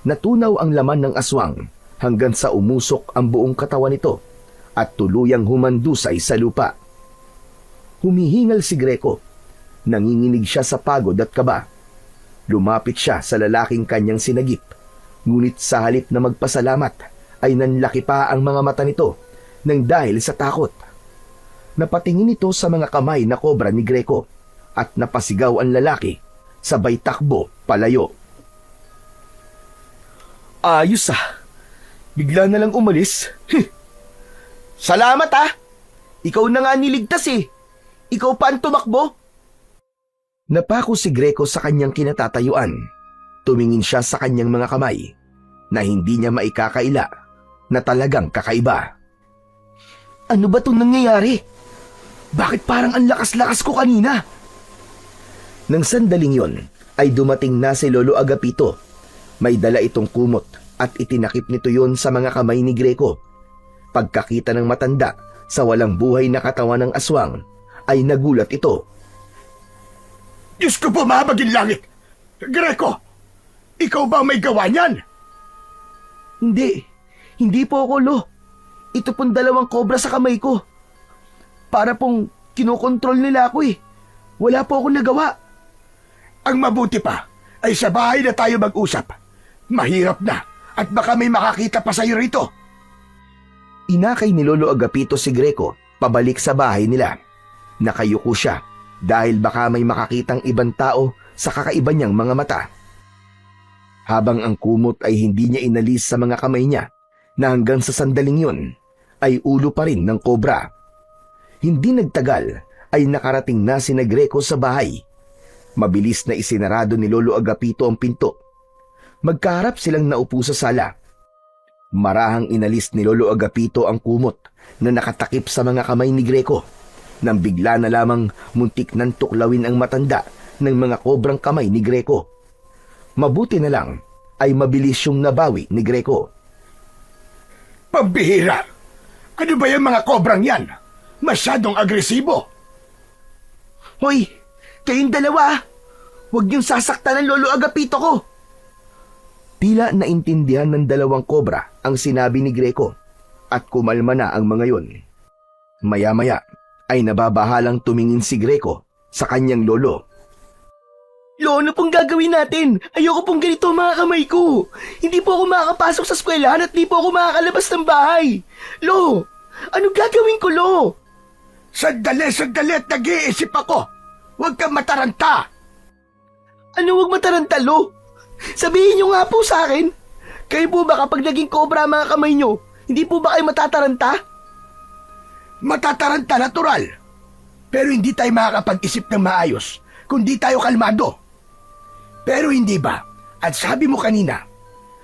Natunaw ang laman ng aswang hanggang sa umusok ang buong katawan nito at tuluyang humandusay sa lupa. Humihingal si Greco. Nanginginig siya sa pagod at kaba. Lumapit siya sa lalaking kanyang sinagip. Ngunit sa halip na magpasalamat ay nanlaki pa ang mga mata nito nang dahil sa takot. Napatingin ito sa mga kamay na kobra ni Greco at napasigaw ang lalaki, sabay takbo palayo.
Ayos ah. Bigla na lang umalis. Salamat ah. Ikaw na nga niligtas eh. Ikaw pa ang tumakbo.
Napako si Greco sa kanyang kinatatayuan. Tumingin siya sa kanyang mga kamay na hindi niya maikakaila na talagang kakaiba.
Ano ba itong nangyayari? Bakit parang ang lakas-lakas ko kanina?
Nang sandaling yon ay dumating na si Lolo Agapito. May dala itong kumot at itinakip nito yon sa mga kamay ni Greco. Pagkakita ng matanda sa walang buhay na katawan ng aswang ay nagulat ito.
Diyos ko po, mahabagin langit! Greco, ikaw ba ang may gawa niyan?
Hindi po ako, Lo. Ito pong dalawang kobra sa kamay ko. Para pong kinokontrol nila ako eh. Wala po akong nagawa.
Ang mabuti pa ay sa bahay na tayo mag-usap. Mahirap na at baka may makakita pa sa'yo rito.
Inakay ni Lolo Agapito si Greco pabalik sa bahay nila. Nakayuko siya dahil baka may makakitang ibang tao sa kakaiba niyang mga mata. Habang ang kumot ay hindi niya inalis sa mga kamay niya na hanggang sa sandaling yun ay ulo pa rin ng kobra. Hindi nagtagal ay nakarating na sina Greco sa bahay. Mabilis na isinarado ni Lolo Agapito ang pinto. Magkaharap silang naupo sa sala. Marahang inalis ni Lolo Agapito ang kumot na nakatakip sa mga kamay ni Greco nang bigla na lamang muntik nang tuklawin ang matanda ng mga kobrang kamay ni Greco. Mabuti na lang ay mabilis yung nabawi ni Greco.
Pambihira! Ano ba yung mga kobrang yan? Masyadong agresibo.
Hoy, kayong dalawa! Huwag niyong sasaktan ng Lolo Agapito ko!
Tila naintindihan ng dalawang kobra ang sinabi ni Greco at kumalma na ang mga yon. Maya-maya ay nababahalang tumingin si Greco sa kanyang lolo.
Lo, ano pong gagawin natin? Ayoko pong ganito ang mga kamay ko. Hindi po ako makakapasok sa eskwelahan at di po ako makakalabas ng bahay. Lo, ano gagawin ko, Lo?
Sandali at nag-iisip ako. Huwag kang mataranta.
Ano wag mataranta, Lo? Sabihin niyo nga po sa akin. Kayo po ba kapag naging cobra ang mga kamay niyo, hindi po ba kayo matataranta?
Matataranta natural. Pero hindi tayo makakapag-isip ng maayos kung di tayo kalmado. Pero hindi ba, at sabi mo kanina,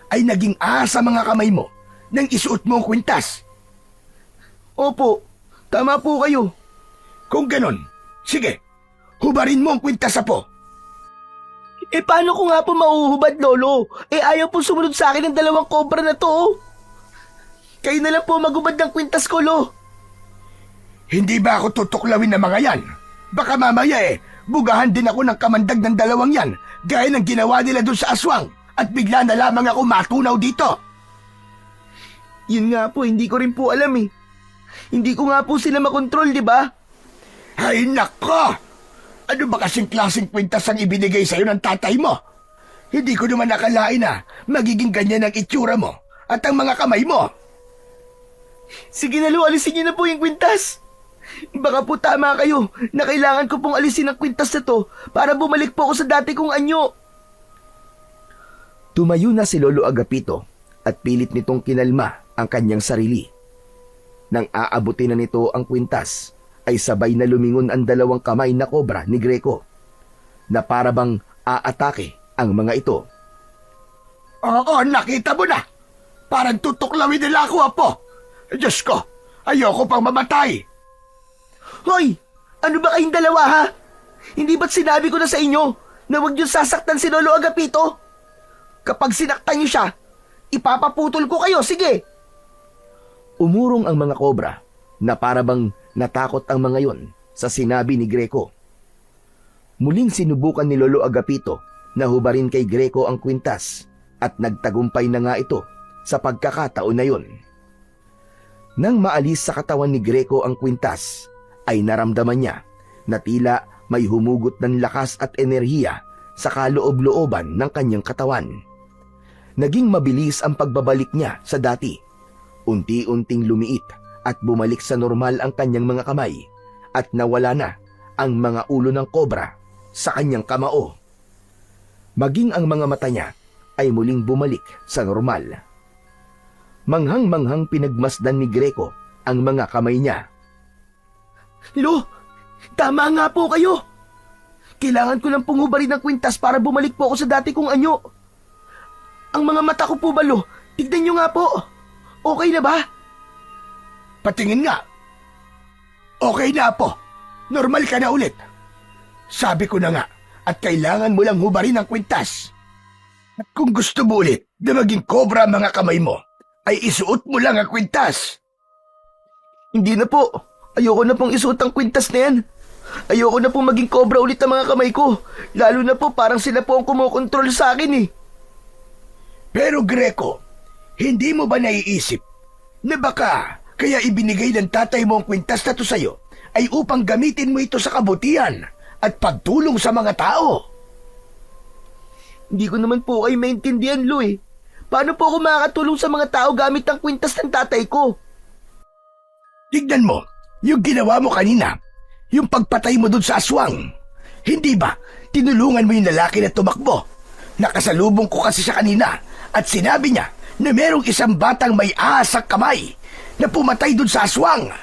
ay naging ahas sa mga kamay mo nang isuot mo ang kwintas?
Opo, tama po kayo.
Kung ganon, sige, hubarin mo ang kwintas, Apo.
Paano ko nga po mauhubad, Lolo? Ayaw po sumunod sa akin ng dalawang cobra na to. Oh. Kayo na lang po magubad ng kwintas ko, Lo.
Hindi ba ako tutuklawin ng mga yan? Baka mamaya bugahan din ako ng kamandag ng dalawang yan, gaya ng ginawa nila doon sa aswang, at bigla na lamang ako matunaw dito.
Yun nga po, hindi ko rin po alam eh. Hindi ko nga po sila makontrol, di ba?
Ay nako! Ano ba kasing klaseng kwintas ang ibinigay sa'yo ng tatay mo? Hindi ko naman nakalain na magiging ganyan ang itsura mo at ang mga kamay mo.
Sige na, Lo, alisin niyo na po yung kwintas. Baka po tama kayo na kailangan ko pong alisin ang kwintas na to para bumalik po ako sa dati kong anyo.
Tumayo na si Lolo Agapito at pilit nitong kinalma ang kanyang sarili. Nang aabutin na nito ang kwintas, ay sabay na lumingon ang dalawang kamay na kobra ni Greco na parabang aatake ang mga ito.
Oo, nakita mo na. Parang tutuklawin nila ako, Apo. Diyos ko, ayoko pang mamatay.
Hoy! Ano ba kayong dalawa, ha? Hindi ba't sinabi ko na sa inyo na huwag niyo sasaktan si Lolo Agapito? Kapag sinaktan niyo siya, ipapaputol ko kayo, sige!
Umurong ang mga kobra na parabang natakot ang mga yon sa sinabi ni Greco. Muling sinubukan ni Lolo Agapito na hubarin kay Greco ang kwintas at nagtagumpay na nga ito sa pagkakataon na yon. Nang maalis sa katawan ni Greco ang kwintas, ay naramdaman niya na tila may humugot ng lakas at enerhiya sa kaloob-looban ng kanyang katawan. Naging mabilis ang pagbabalik niya sa dati. Unti-unting lumiit at bumalik sa normal ang kanyang mga kamay at nawala na ang mga ulo ng kobra sa kanyang kamao. Maging ang mga mata niya ay muling bumalik sa normal. Manghang-manghang pinagmasdan ni Greco ang mga kamay niya.
Lo, tama nga po kayo. Kailangan ko lang punghubarin ng kwintas para bumalik po ako sa dati kong anyo. Ang mga mata ko po ba, Lo? Tignan niyo nga po. Okay na ba?
Patingin nga. Okay na, Apo. Normal ka na ulit. Sabi ko na nga, at kailangan mo lang hubarin ang kwintas. At kung gusto mo ulit na maging kobra ang mga kamay mo, ay isuot mo lang ang kwintas.
Hindi na po. Ayoko na pong isuot ang kwintas na yan. Ayoko na pong maging cobra ulit ang mga kamay ko. Lalo na po parang sila po ang kumokontrol sa akin eh.
Pero Greco, hindi mo ba naiisip na baka kaya ibinigay ng tatay mo ang kwintas na to sa'yo ay upang gamitin mo ito sa kabutihan at pagtulong sa mga tao?
Hindi ko naman po kayo maintindihan, Lo eh. Paano po ako makakatulong sa mga tao gamit ang kwintas ng tatay ko?
Tignan mo, yung ginawa mo kanina, yung pagpatay mo dun sa aswang. Hindi ba, tinulungan mo yung lalaki na tumakbo? Nakasalubong ko kasi siya kanina at sinabi niya na merong isang batang may ahas sa kamay na pumatay dun sa aswang.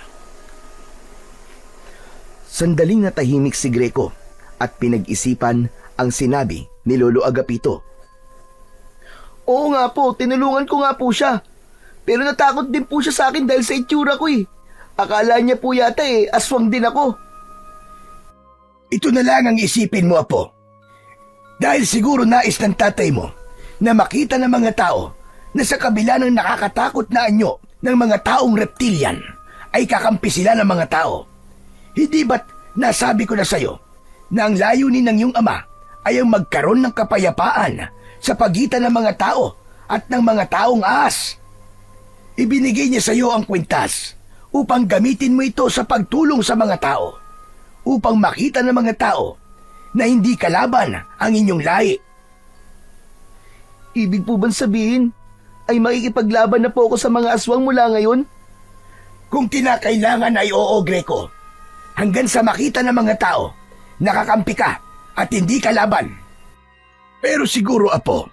Sandaling natahimik si Greco at pinag-isipan ang sinabi ni Lolo Agapito.
Oo nga po, tinulungan ko nga po siya. Pero natakot din po siya sa akin dahil sa itsura ko eh. Akala niya po yata aswang din ako.
Ito na lang ang isipin mo, Apo. Dahil siguro nais ng tatay mo na makita ng mga tao na sa kabila ng nakakatakot na anyo ng mga taong reptilian ay kakampi sila ng mga tao. Hindi ba't nasabi ko na sa'yo na ang layunin ng iyong ama ay ang magkaroon ng kapayapaan sa pagitan ng mga tao at ng mga taong ahas? Ibinigay niya sa iyo ang kwintas upang gamitin mo ito sa pagtulong sa mga tao, upang makita ng mga tao na hindi kalaban ang inyong lahi.
Ibig po bang sabihin ay makikipaglaban na po ako sa mga aswang mula ngayon?
Kung kinakailangan ay oo, Greco. Hanggang sa makita ng mga tao, nakakampi ka at hindi kalaban. Pero siguro, Apo,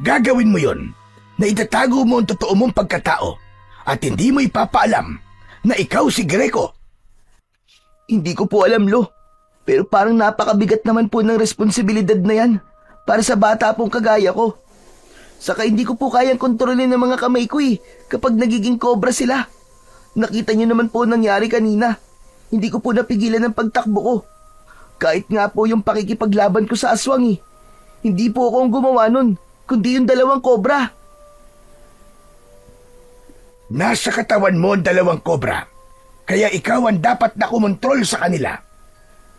gagawin mo yon na itatago mo ang totoo mong pagkatao at hindi mo ipapaalam na ikaw si Greco.
Hindi ko po alam, Lo. Pero parang napakabigat naman po ng responsibilidad na yan para sa bata pong kagaya ko. Saka hindi ko po kayang kontrolin ng mga kamay ko kapag nagiging cobra sila. Nakita niyo naman po nangyari kanina. Hindi ko po napigilan ang pagtakbo ko. Kahit nga po yung pakikipaglaban ko sa aswang Hindi po ako ang gumawa nun, kundi yung dalawang cobra.
Nasa katawan mo ang dalawang kobra, kaya ikaw ang dapat na kumontrol sa kanila.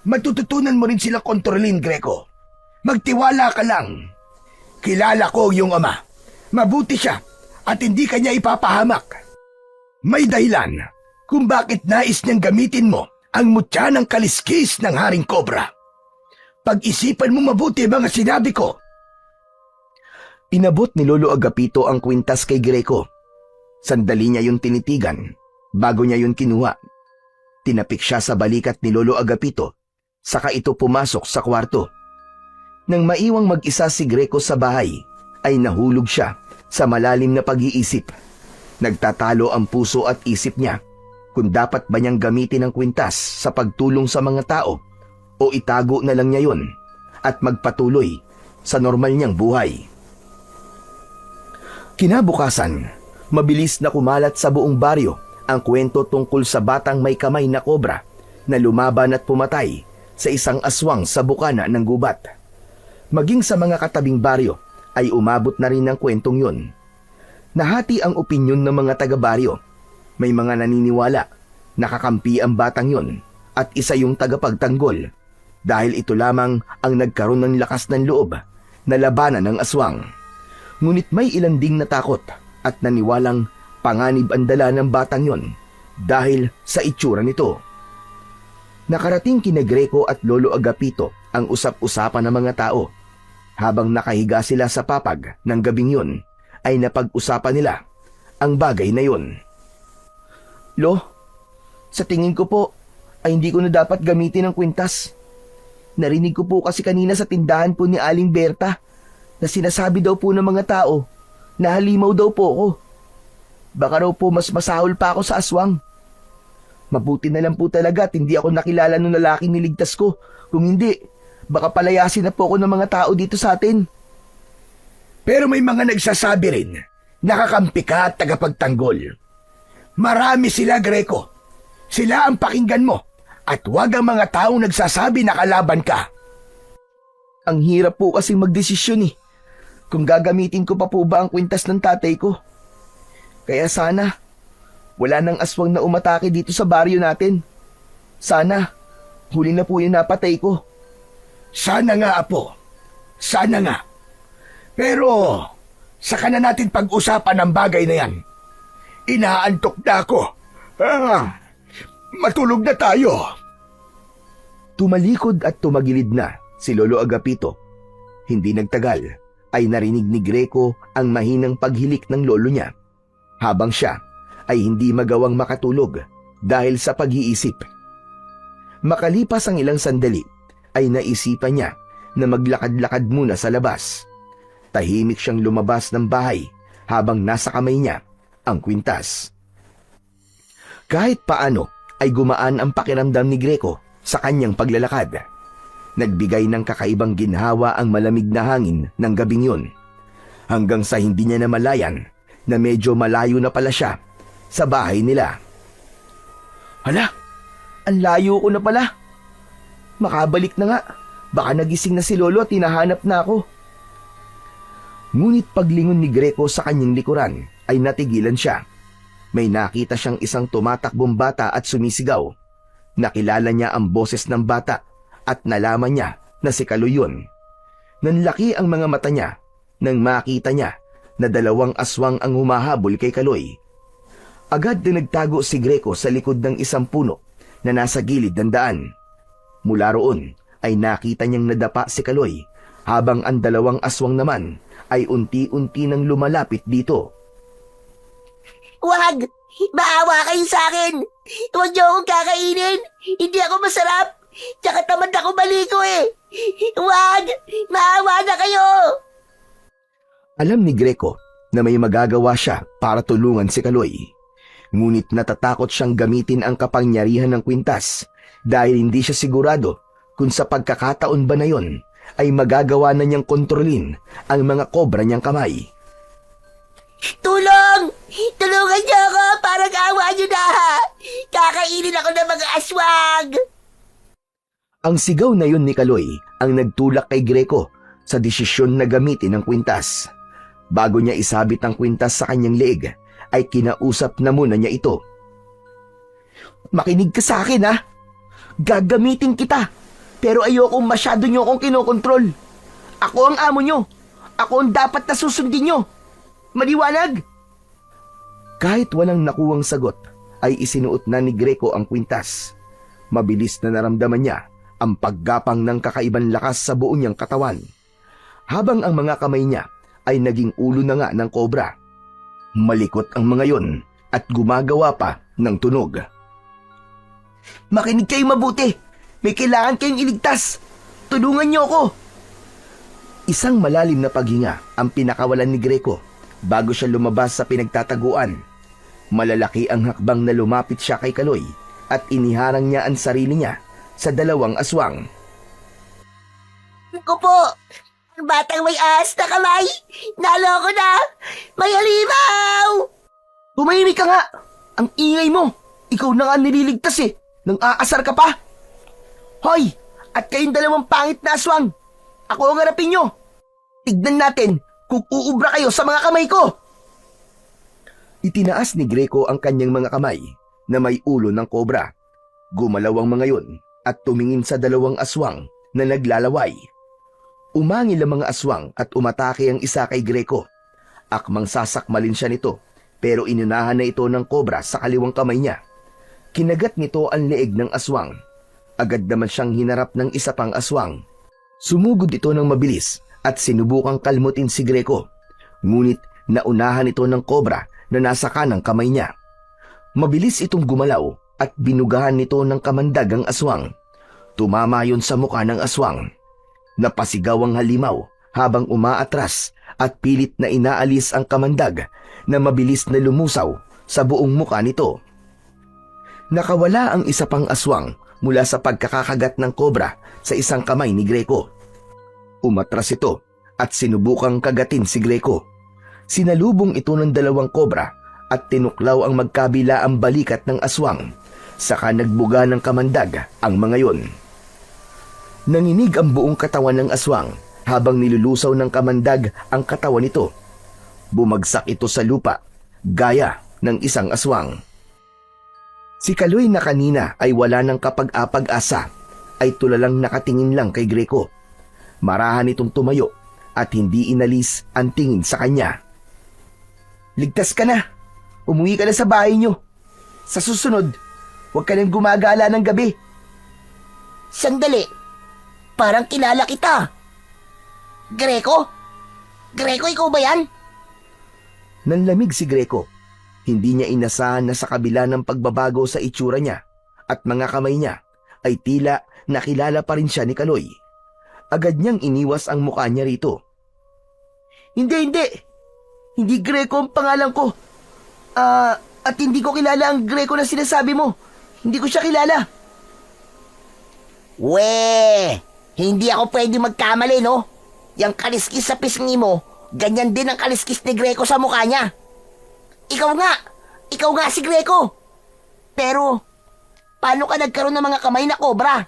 Matututunan mo rin silang kontrolin, Greco. Magtiwala ka lang. Kilala ko yung ama. Mabuti siya at hindi kanya ipapahamak. May dahilan kung bakit nais niyang gamitin mo ang mutya ng kaliskis ng Haring Cobra. Pag-isipan mo mabuti mga sinabi ko.
Inabot ni Lolo Agapito ang kwintas kay Greco. Sandali niya yung tinitigan bago niya yun kinuha. Tinapik siya sa balikat ni Lolo Agapito, saka ito pumasok sa kwarto. Nang maiwang mag-isa si Greco sa bahay, ay nahulog siya sa malalim na pag-iisip. Nagtatalo ang puso at isip niya kung dapat ba niyang gamitin ang kwintas sa pagtulong sa mga tao o itago na lang niya yun at magpatuloy sa normal niyang buhay. Kinabukasan, mabilis na kumalat sa buong baryo ang kwento tungkol sa batang may kamay na kobra na lumaban at pumatay sa isang aswang sa bukana ng gubat. Maging sa mga katabing baryo ay umabot na rin ang kwentong yun. Nahati ang opinyon ng mga taga-baryo. May mga naniniwala nakakampi ang batang yun at isa yung tagapagtanggol dahil ito lamang ang nagkaroon ng lakas ng loob na labanan ng aswang. Ngunit may ilan ding natakot at naniwalang panganib ang dala ng batang yon dahil sa itsura nito. Nakarating kina Greco at Lolo Agapito ang usap-usapan ng mga tao. Habang nakahiga sila sa papag ng gabing yun, ay napag-usapan nila ang bagay na yun. Lo, sa tingin ko po ay hindi ko na dapat gamitin ang kwintas. Narinig ko po kasi kanina sa tindahan po ni Aling Berta na sinasabi daw po ng mga tao na halimaw daw po ako. Baka raw po mas masahol pa ako sa aswang. Mabuti na lang po talaga at hindi ako nakilala ng lalaking niligtas ko. Kung hindi, baka palayasin na po ako ng mga tao dito sa atin.
Pero may mga nagsasabi rin, nakakampi ka at tagapagtanggol. Marami sila, Greco. Sila ang pakinggan mo at huwag ang mga taong nagsasabi na kalaban ka.
Ang hirap po kasi magdesisyon kung gagamitin ko pa po ba ang kwintas ng tatay ko. Kaya sana, wala nang aswang na umatake dito sa baryo natin. Sana, huli na po yung napatay ko.
Sana nga, Apo. Sana nga. Pero, saka na natin pag-usapan ang bagay na yan. Inaantok na ako. Matulog na tayo.
Tumalikod at tumagilid na si Lolo Agapito. Hindi nagtagal ay narinig ni Greco ang mahinang paghilik ng lolo niya, habang siya ay hindi magawang makatulog dahil sa pag-iisip. Makalipas ang ilang sandali ay naisipan niya na maglakad-lakad muna sa labas. Tahimik siyang lumabas ng bahay habang nasa kamay niya ang kwintas. Kahit paano ay gumaan ang pakiramdam ni Greco sa kanyang paglalakad. Nagbigay ng kakaibang ginhawa ang malamig na hangin ng gabing yun. hanggang sa hindi niya namalayan na medyo malayo na pala siya sa bahay nila.
Hala, ang layo ko na pala. Makabalik na nga. Baka nagising na si Lolo at hinahanap na ako.
Ngunit paglingon ni Greco sa kanyang likuran ay natigilan siya. May nakita siyang isang tumatakbong bata at sumisigaw. Nakilala niya ang boses ng bata at nalaman niya na si Kaloy yun. Nanlaki ang mga mata niya nang makita niya na 2 aswang ang humahabol kay Kaloy. Agad na nagtago si Greco sa likod ng isang puno na nasa gilid ng daan. Mula roon ay nakita niyang nadapa si Kaloy habang ang 2 aswang naman ay unti-unti nang lumalapit dito.
Wag! Maawa kayo sa akin! Huwag niyo akong kakainin! Hindi ako masarap! Tsaka tamad ako maligo eh! Wag! Maawa na kayo!
Alam ni Greco na may magagawa siya para tulungan si Kaloy. Ngunit natatakot siyang gamitin ang kapangyarihan ng kwintas dahil hindi siya sigurado kung sa pagkakataon ba na yon ay magagawa na niyang kontrolin ang mga kobra niyang kamay.
Tulong! Tulungan niyo ako! Parang awa niyo na! Kakainin ako ng mga aswang!
Ang sigaw na yun ni Kaloy ang nagtulak kay Greco sa desisyon na gamitin ang kwintas. Bago niya isabit ang kwintas sa kanyang leeg, ay kinausap na muna niya ito.
Makinig ka sa akin ha. Gagamitin kita. Pero ayokong masyado niyo akong kinokontrol. Ako ang amo niyo. Ako ang dapat na susundin niyo. Maliwanag?
Kahit walang nakuwang sagot, ay isinuot na ni Greco ang kwintas. Mabilis na naramdaman niya ang paggapang ng kakaibang lakas sa buong niyang katawan. Habang ang mga kamay niya ay naging ulo na nga ng kobra. Malikot ang mga yon at gumagawa pa ng tunog.
Makinig kayo mabuti. May kailangan kayong iligtas. Tulungan niyo ako.
Isang malalim na paghinga ang pinakawalan ni Greco bago siya lumabas sa pinagtataguan. Malalaki ang hakbang na lumapit siya kay Kaloy at iniharang niya ang sarili niya sa 2 aswang.
Ko po! Ang batang may ahas na kamay! Naloko na! May halimaw!
Tumahimik ka nga. Ang ingay mo. Ikaw na nga nililigtas eh. Nang aasar ka pa. Hoy! At kayong 2 pangit na aswang. Ako ang harapin nyo. Tignan natin kung uubra kayo sa mga kamay ko.
Itinaas ni Greco ang kanyang mga kamay na may ulo ng kobra. Gumalaw ang mga yon at tumingin sa 2 aswang na naglalaway. Umangil ang mga aswang at umatake ang isa kay Greco. Akmang sasakmalin siya nito pero inunahan na ito ng kobra sa kaliwang kamay niya. Kinagat nito ang leeg ng aswang. Agad naman siyang hinarap ng isa pang aswang. Sumugod ito ng mabilis at sinubukang kalmutin si Greco. Ngunit naunahan ito ng kobra na nasa kanang kamay niya. Mabilis itong gumalaw at binugahan nito ng kamandag ang aswang. Tumama yon sa mukha ng aswang. Napasigaw ang halimaw habang umaatras at pilit na inaalis ang kamandag na mabilis na lumusaw sa buong mukha nito. Nakawala ang isa pang aswang mula sa pagkakakagat ng kobra sa isang kamay ni Greco. Umatras ito at sinubukang kagatin si Greco. Sinalubong ito ng 2 kobra at tinuklaw ang magkabila ang balikat ng aswang. Saka nagbuga ng kamandag ang mga yon. Nanginig ang buong katawan ng aswang habang nilulusaw ng kamandag ang katawan nito. Bumagsak ito sa lupa, gaya ng isang aswang. Si Kaloy na kanina ay wala ng kapag-apag-asa, ay tulalang nakatingin lang kay Greco. Marahan itong tumayo at hindi inalis ang tingin sa kanya.
Ligtas ka na. Umuwi ka na sa bahay niyo. Sa susunod, huwag ka nang gumagala ng gabi.
Sandali! Parang kilala kita! Greco? Greco, ikaw ba yan?
Nanlamig si Greco. Hindi niya inasahan na sa kabila ng pagbabago sa itsura niya at mga kamay niya ay tila nakilala pa rin siya ni Kaloy. Agad niyang iniwas ang mukha niya rito.
Hindi. Hindi Greco ang pangalan ko. At hindi ko kilala ang Greco na sinasabi mo. Hindi ko siya kilala.
Hindi ako pwede magkamali, no? Yang kaliskis sa pisngi mo, ganyan din ang kaliskis ni Greco sa mukha niya. Ikaw nga si Greco. Pero, paano ka nagkaroon ng mga kamay na kobra?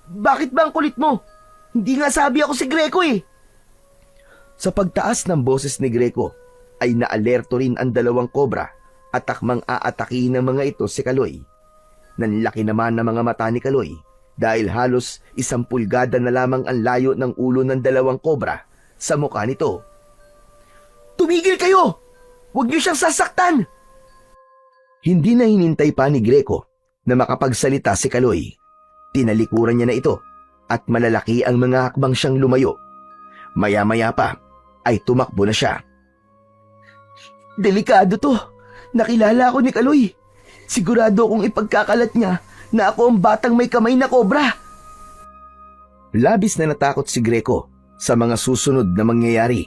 Bakit ba ang kulit mo? Hindi nga sabi ako si Greco eh.
Sa pagtaas ng boses ni Greco, ay naalerto rin ang dalawang kobra at takmang aataki ng mga ito si Kaloy. Nanlaki naman ng mga mata ni Kaloy dahil halos 1 pulgada na lamang ang layo ng ulo ng dalawang kobra sa mukha nito.
Tumigil kayo! Huwag niyo siyang sasaktan!
Hindi na hinintay pa ni Greco na makapagsalita si Kaloy. Tinalikuran niya na ito at malalaki ang mga hakbang siyang lumayo. Maya-maya pa ay tumakbo na siya.
Delikado to. Nakilala ako ni Kaloy. Sigurado akong ipagkakalat niya na ako ang batang may kamay na kobra.
Labis na natakot si Greco sa mga susunod na mangyayari.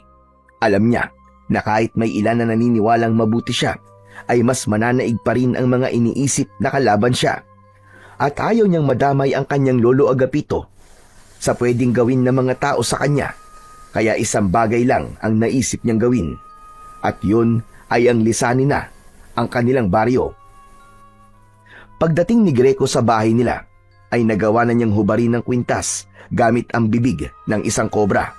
Alam niya na kahit may ilan na naniniwalang mabuti siya, ay mas mananaig pa rin ang mga iniisip na kalaban siya. At ayaw niyang madamay ang kanyang lolo Agapito sa pwedeng gawin ng mga tao sa kanya. Kaya isang bagay lang ang naisip niyang gawin. At yun ay ang lisanin na ang kanilang baryo. Pagdating ni Greco sa bahay nila, ay nagawa na niyang hubarin ng kwintas gamit ang bibig ng isang kobra.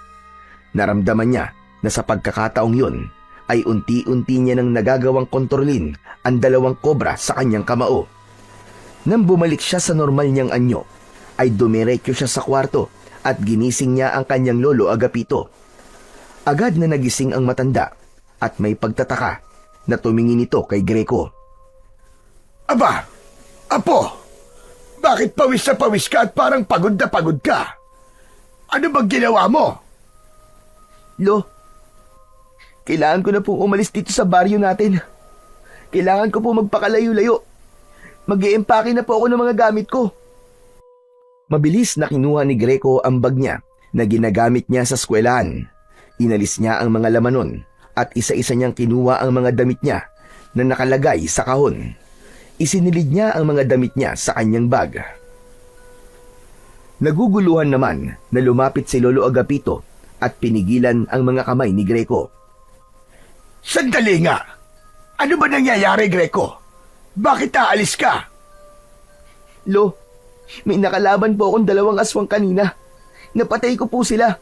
Naramdaman niya na sa pagkakataong yun, ay unti-unti niya nang nagagawang kontrolin ang dalawang kobra sa kanyang kamao. Nang bumalik siya sa normal niyang anyo, ay dumiretso siya sa kwarto at ginising niya ang kanyang lolo Agapito. Agad na nagising ang matanda at may pagtataka na tumingin ito kay Greco.
Aba, Apo, bakit pawis na pawis ka at parang pagod na pagod ka? Ano bang ginawa mo?
Lo, kailangan ko na pong umalis dito sa baryo natin. Kailangan ko po magpakalayo-layo. Mag-iempake na po ako ng mga gamit ko.
Mabilis na kinuha ni Greco ang bag niya na ginagamit niya sa eskwelahan. Inalis niya ang mga laman nun at isa-isa niyang kinuha ang mga damit niya na nakalagay sa kahon. Isinilid niya ang mga damit niya sa kanyang bag. Naguguluhan naman na lumapit si Lolo Agapito at pinigilan ang mga kamay ni Greco.
Sandali nga! Ano ba nangyayari, Greco? Bakit aalis ka?
Lo, may nakalaban po akong 2 aswang kanina. Napatay ko po sila.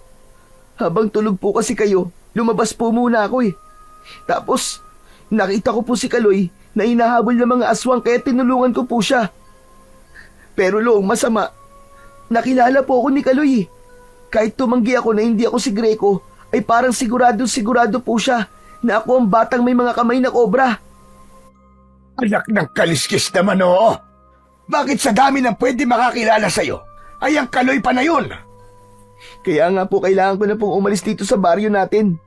Habang tulog po kasi kayo, lumabas po muna ako eh. Tapos, nakita ko po si Kaloy na hinahabol ng mga aswang kaya tinulungan ko po siya. Pero lo, masama. Nakilala po ako ni Kaloy eh. Kahit tumanggi ako na hindi ako si Greco, ay parang sigurado po siya na ako ang batang may mga kamay na kobra.
Anak ng kaliskis naman, oo. Bakit sa dami ng pwede makakilala sa'yo, ay ang Kaloy pa na yun?
Kaya nga po kailangan ko na pong umalis dito sa baryo natin.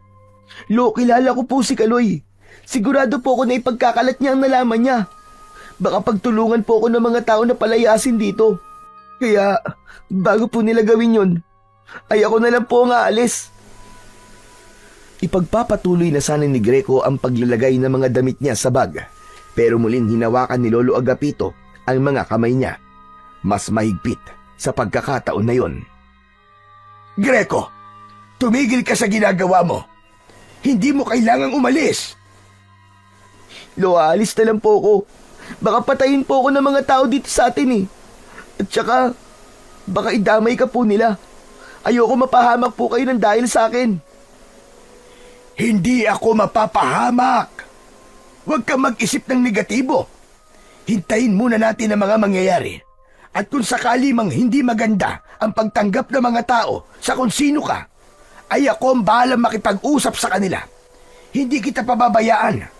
Lo, kilala ko po si Kaloy. Sigurado po ako na ipagkakalat niya ang nalaman niya. Baka pagtulungan po ako ng mga tao na palayasin dito. Kaya, bago po nila gawin yun, ay ako na lang po ang aalis.
Ipagpapatuloy na sana ni Greco ang paglalagay ng mga damit niya sa bag, pero muling hinawakan ni Lolo Agapito ang mga kamay niya. Mas mahigpit sa pagkakataon na yon.
Greco, tumigil ka sa ginagawa mo. Hindi mo kailangang umalis.
Lo, aalis na lang po ako. Baka patayin po ako ng mga tao dito sa atin eh. At saka, baka idamay ka po nila. Ayoko mapahamak po kayo ng dahil sa akin.
Hindi ako mapapahamak. Huwag kang mag-isip ng negatibo. Hintayin muna natin ang mga mangyayari. At kung sakali mang hindi maganda ang pagtanggap ng mga tao sa kung sino ka, ay ako ang bahalang makipag-usap sa kanila. Hindi kita pababayaan.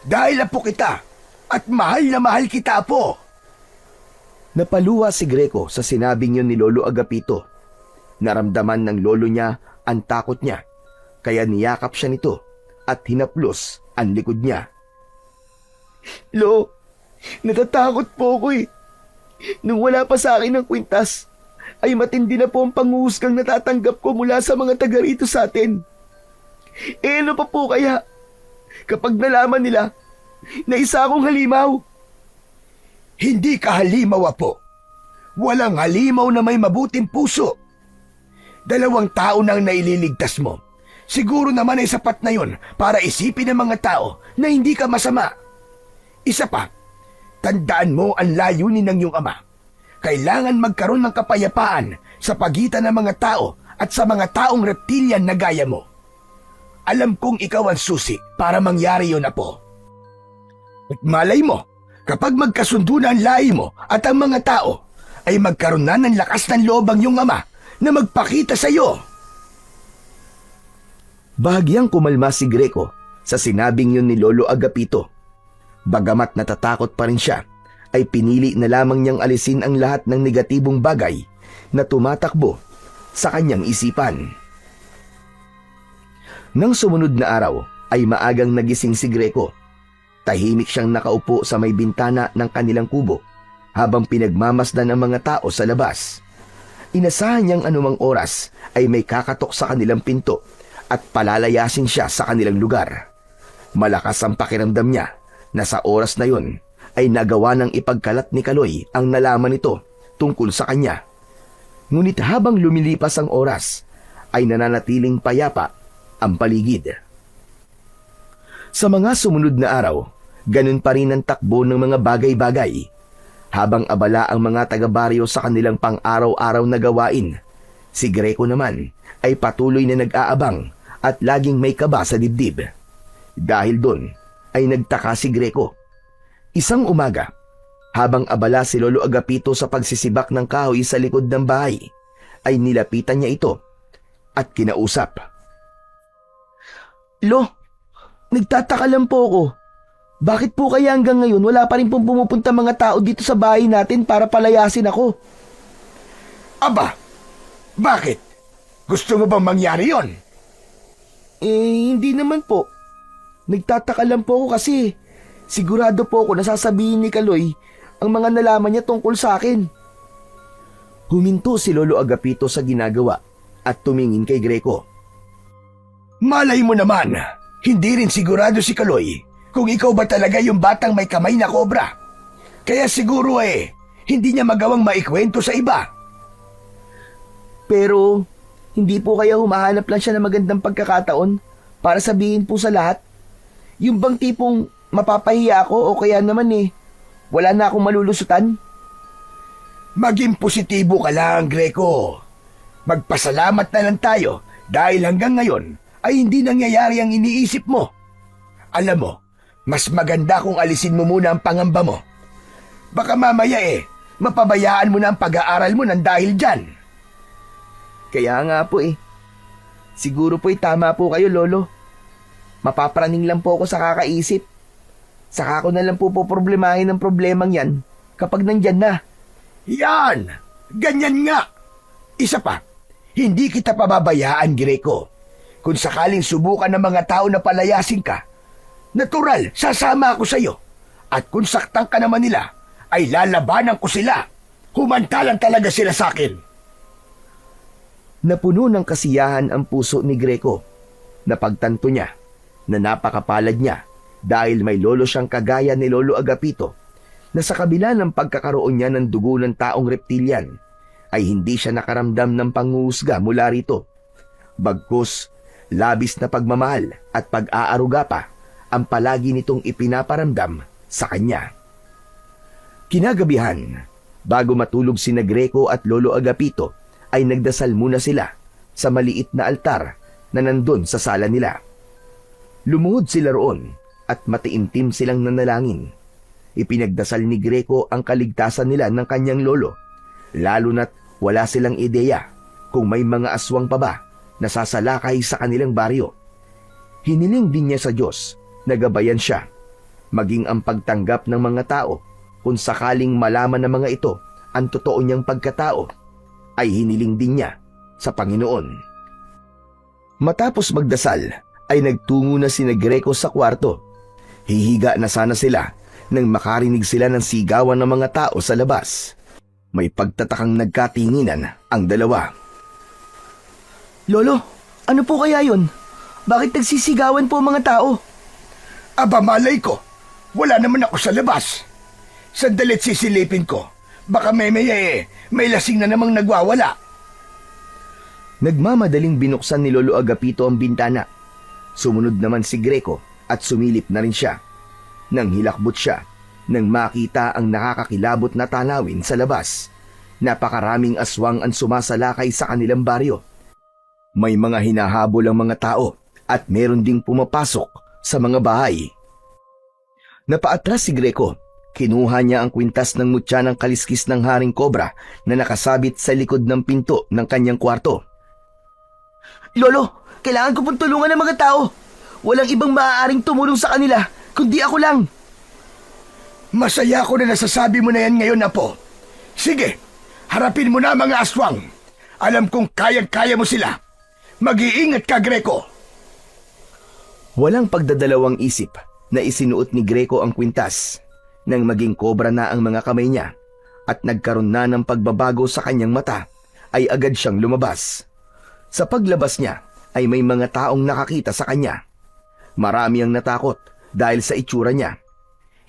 Dahil apo kita at mahal na mahal kita, Apo.
Napaluha si Greco sa sinabing yun ni Lolo Agapito. Naramdaman ng lolo niya ang takot niya, kaya niyakap siya nito at hinaplos ang likod niya.
Lo, natatakot po ako eh. Nung wala pa sa akin ang kwintas, ay matindi na po ang panghuhusgang natatanggap ko mula sa mga taga rito sa atin. Eh ano pa po kaya? Kapag nalaman nila na isa akong halimaw.
Hindi ka halimaw, Apo. Walang halimaw na may mabuting puso. 2 tao nang naililigtas mo. siguro naman ay sapat na yon para isipin ng mga tao na hindi ka masama. Isa pa, tandaan mo ang layunin ng iyong ama. Kailangan magkaroon ng kapayapaan sa pagitan ng mga tao at sa mga taong reptilian na gaya mo. Alam kong ikaw ang susi para mangyari yon, Apo. At malay mo, kapag magkasundo na ang lahi mo at ang mga tao, ay magkaroon na ng lakas ng loob ang iyong ama na magpakita sa iyo.
Bahagyang kumalma si Greco sa sinabing yun ni Lolo Agapito. Bagamat natatakot pa rin siya, ay pinili na lamang niyang alisin ang lahat ng negatibong bagay na tumatakbo sa kanyang isipan. Nang sumunod na araw ay maagang nagising si Greco. Tahimik siyang nakaupo sa may bintana ng kanilang kubo habang pinagmamasdan ang mga tao sa labas. Inasahan niyang anumang oras ay may kakatok sa kanilang pinto at palalayasin siya sa kanilang lugar. Malakas ang pakiramdam niya na sa oras na yon ay nagawa ng ipagkalat ni Kaloy ang nalaman nito tungkol sa kanya. Ngunit habang lumilipas ang oras ay nananatiling payapa ang paligid. Sa mga sumunod na araw, ganun pa rin ang takbo ng mga bagay-bagay. Habang abala ang mga taga-baryo sa kanilang pang-araw-araw na gawain, si Greco naman ay patuloy na nag-aabang at laging may kaba sa dibdib. Dahil doon ay nagtaka si Greco. Isang umaga, habang abala si Lolo Agapito sa pagsisibak ng kahoy sa likod ng bahay, ay nilapitan niya ito at kinausap.
Lo, nagtataka lang po ako. Bakit po kaya hanggang ngayon wala pa rin pong pumupunta mga tao dito sa bahay natin para palayasin ako?
Aba, bakit? Gusto mo bang mangyari yon?
Hindi naman po. Nagtataka lang po ako kasi sigurado po ako nasasabihin ni Kaloy ang mga nalaman niya tungkol sa akin.
Huminto si Lolo Agapito sa ginagawa at tumingin kay Greco.
Malay mo naman, hindi rin sigurado si Kaloy kung ikaw ba talaga yung batang may kamay na kobra. Kaya siguro hindi niya magawang maikwento sa iba.
Pero hindi po kaya humahanap lang siya ng magandang pagkakataon para sabihin po sa lahat? Yung bang tipong mapapahiya ako o kaya naman wala na akong malulusutan?
Maging positibo ka lang, Greco. Magpasalamat na lang tayo dahil hanggang ngayon ay hindi nangyayari ang iniisip mo. Alam mo, mas maganda kung alisin mo muna ang pangamba mo. Baka mamaya mapabayaan mo na ang pag-aaral mo ng dahil dyan.
Kaya nga po Siguro po tama po kayo, Lolo. Mapapraning lang po ako sa kakaisip. Saka ko na lang po poproblemahin ang problemang yan kapag nandyan na.
Yan! Ganyan nga! Isa pa, hindi kita pababayaan, Greco. Kung sakaling subukan ng mga tao na palayasin ka, natural, sasama ako sa iyo. At kung saktan ka naman nila, ay lalabanan ko sila. Humantalan talaga sila sa akin.
Napuno ng kasiyahan ang puso ni Greco. Napagtanto niya na napakapalad niya dahil may lolo siyang kagaya ni Lolo Agapito na sa kabila ng pagkakaroon niya ng dugo ng taong reptilian ay hindi siya nakaramdam ng panghuhusga mula rito. Bagkus, labis na pagmamahal at pag-aaruga pa ang palagi nitong ipinaparamdam sa kanya. Kinagabihan, bago matulog sina Greco at Lolo Agapito, ay nagdasal muna sila sa maliit na altar na nandun sa sala nila. Lumuhod sila roon at matiimtim silang nanalangin. Ipinagdasal ni Greco ang kaligtasan nila ng kanyang lolo, lalo na't wala silang ideya kung may mga aswang pa ba na sasalakay sa kanilang baryo. Hiniling din niya sa Diyos na gabayan siya, maging ang pagtanggap ng mga tao kung sakaling malaman ng mga ito ang totoo niyang pagkatao, ay hiniling din niya sa Panginoon. Matapos magdasal, ay nagtungo na sina Greco sa kwarto. Hihiga na sana sila nang makarinig sila ng sigawan ng mga tao sa labas. May pagtatakang nagkatinginan ang dalawa.
Lolo, ano po kaya yun? Bakit nagsisigawan po ang mga tao?
Aba, malay ko. Wala naman ako sa labas. Sandalit sisilipin ko. Baka may lasing na namang nagwawala.
Nagmamadaling binuksan ni Lolo Agapito ang bintana. Sumunod naman si Greco at sumilip na rin siya. Nang hilakbot siya, nang makita ang nakakakilabot na tanawin sa labas. Napakaraming aswang ang sumasalakay sa kanilang baryo. May mga hinahabol ang mga tao at meron ding pumapasok sa mga bahay. Napaatras si Greco. Kinuha niya ang kwintas ng mutya ng kaliskis ng haring kobra na nakasabit sa likod ng pinto ng kanyang kwarto.
Lolo, kailangan ko pong tulungan ng mga tao. Walang ibang maaaring tumulong sa kanila, kundi ako lang.
Masaya ako na nasasabi mo na yan ngayon, Apo. Sige, harapin mo na mga aswang. Alam kong kayang-kaya mo sila. Mag-iingat ka, Greco.
Walang pagdadalawang isip na isinuot ni Greco ang kwintas nang maging kobra na ang mga kamay niya at nagkaroon na ng pagbabago sa kanyang mata ay agad siyang lumabas. Sa paglabas niya ay may mga taong nakakita sa kanya. Marami ang natakot dahil sa itsura niya.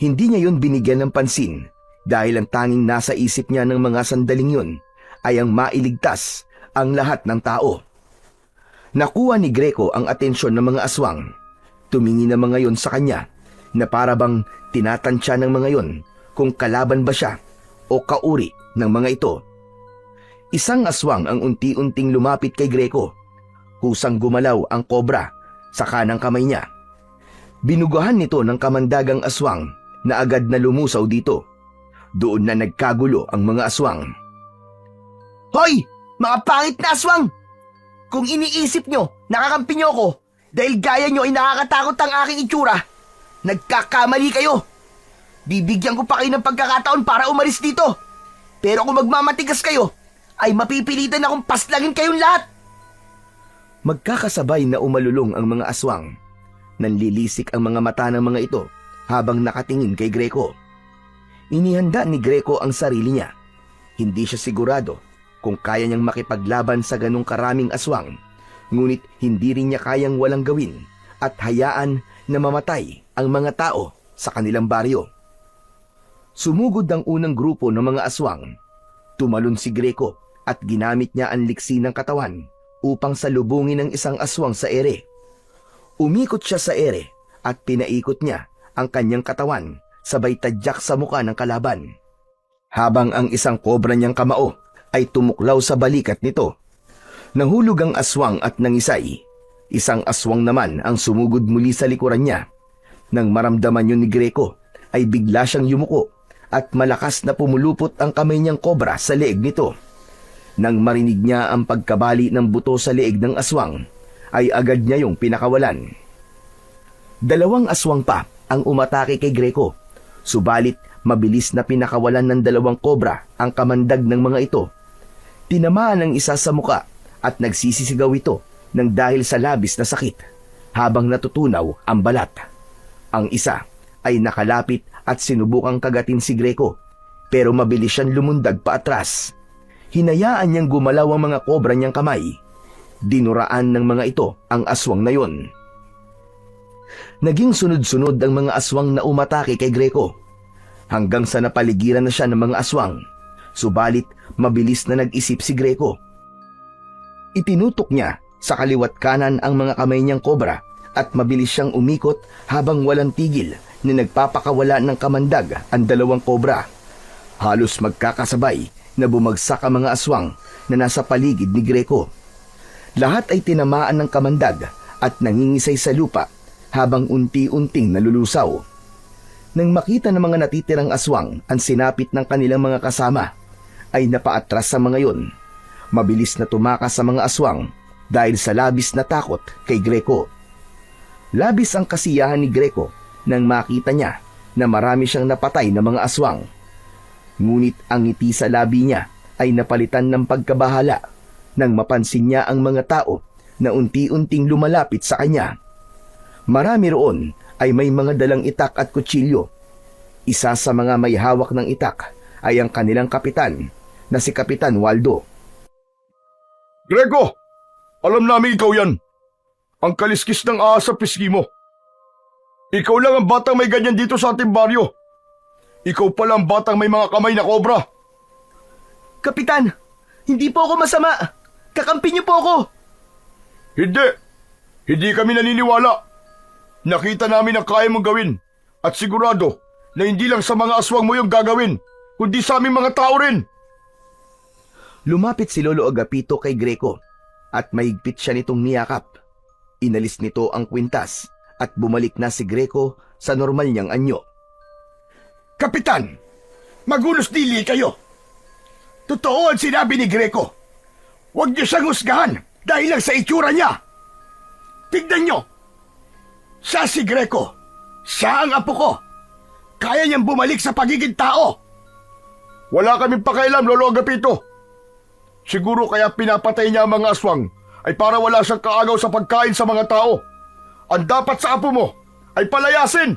Hindi niya yun binigyan ng pansin dahil ang tanging nasa isip niya ng mga sandaling yun ay ang mailigtas ang lahat ng tao. Nakuha ni Greco ang atensyon ng mga aswang. Tumingin ang mga yon sa kanya na para bang tinatansya ng mga yon kung kalaban ba siya o kauri ng mga ito. Isang aswang ang unti-unting lumapit kay Greco. Kusang gumalaw ang kobra sa kanang kamay niya. Binugahan nito ng kamandagang aswang na agad na lumusaw dito. Doon na nagkagulo ang mga aswang.
Hoy! Mga pangit na aswang! Kung iniisip nyo, nakakampi nyo ako dahil gaya nyo ay nakakatakot ang aking itsura, nagkakamali kayo. Bibigyan ko pa kayo ng pagkakataon para umalis dito. Pero kung magmamatigas kayo, ay mapipilitan akong paslangin kayong lahat.
Magkakasabay na umalulong ang mga aswang. Nanlilisik ang mga mata ng mga ito habang nakatingin kay Greco. Inihanda ni Greco ang sarili niya. Hindi siya sigurado kung kaya niyang makipaglaban sa ganong karaming aswang, ngunit hindi rin niya kayang walang gawin at hayaan na mamatay ang mga tao sa kanilang baryo. Sumugod ang unang grupo ng mga aswang. Tumalon si Greco at ginamit niya ang liksi ng katawan upang salubungin ang isang aswang sa ere. Umikot siya sa ere at pinaikot niya ang kanyang katawan sabay tadyak sa muka ng kalaban. Habang ang isang kobra niyang kamao ay tumuklaw sa balikat nito. Nahulog ang aswang at nangisay. Isang aswang naman ang sumugod muli sa likuran niya. Nang maramdaman yun ni Greco ay bigla siyang yumuko at malakas na pumulupot ang kamay niyang kobra sa leeg nito. Nang marinig niya ang pagkabali ng buto sa leeg ng aswang, ay agad niya yung pinakawalan. Dalawang aswang pa ang umatake kay Greco, subalit mabilis na pinakawalan ng dalawang kobra ang kamandag ng mga ito. Tinamaan ang isa sa muka at nagsisisigaw ito ng dahil sa labis na sakit habang natutunaw ang balat. Ang isa ay nakalapit at sinubukang kagatin si Greco, pero mabilis siyang lumundag pa atras. Hinayaan niyang gumalaw ang mga kobra niyang kamay. Dinuraan ng mga ito ang aswang na yon. Naging sunod-sunod ang mga aswang na umatake kay Greco, hanggang sa napaligiran na siya ng mga aswang. Subalit mabilis na nag-isip si Greco. Itinutok niya sa kaliwat kanan ang mga kamay niyang kobra at mabilis siyang umikot habang walang tigil na nagpapakawala ng kamandag ang dalawang kobra. Halos magkakasabay na bumagsak ang mga aswang na nasa paligid ni Greco. Lahat ay tinamaan ng kamandag at nangingisay sa lupa habang unti-unting nalulusaw. Nang makita ng mga natitirang aswang ang sinapit ng kanilang mga kasama, ay napaatras sa mga yon. Mabilis na tumakas sa mga aswang dahil sa labis na takot kay Greco. Labis ang kasiyahan ni Greco nang makita niya na marami siyang napatay na mga aswang. Ngunit ang ngiti sa labi niya ay napalitan ng pagkabahala nang mapansin niya ang mga tao na unti-unting lumalapit sa kanya. Marami roon ay may mga dalang itak at kutsilyo. Isa sa mga may hawak ng itak ay ang kanilang kapitan na si Kapitan Waldo.
Greco, alam namin ikaw yan. Ang kaliskis ng ahas sa pisngi mo. Ikaw lang ang batang may ganyan dito sa ating baryo. Ikaw pala ang batang may mga kamay na kobra.
Kapitan, hindi po ako masama. Kakampi niyo po ako!
Hindi! Hindi kami naniniwala. Nakita namin ang kaya mong gawin at sigurado na hindi lang sa mga aswang mo yung gagawin, kundi sa aming mga tao rin.
Lumapit si Lolo Agapito kay Greco at mahigpit siya nitong niyakap. Inalis nito ang kwintas at bumalik na si Greco sa normal niyang anyo.
Kapitan, magulos dili kayo. Totoo ang sinabi ni Greco. Huwag niyo siyang husgahan dahil lang sa itsura niya. Tignan niyo. Siya si Greco. Siya ang apo ko. Kaya niyang bumalik sa pagiging tao.
Wala kaming pakialam, Lolo Agapito. Siguro kaya pinapatay niya ang mga aswang ay para wala siyang kaagaw sa pagkain sa mga tao. Ang dapat sa apo mo ay palayasin.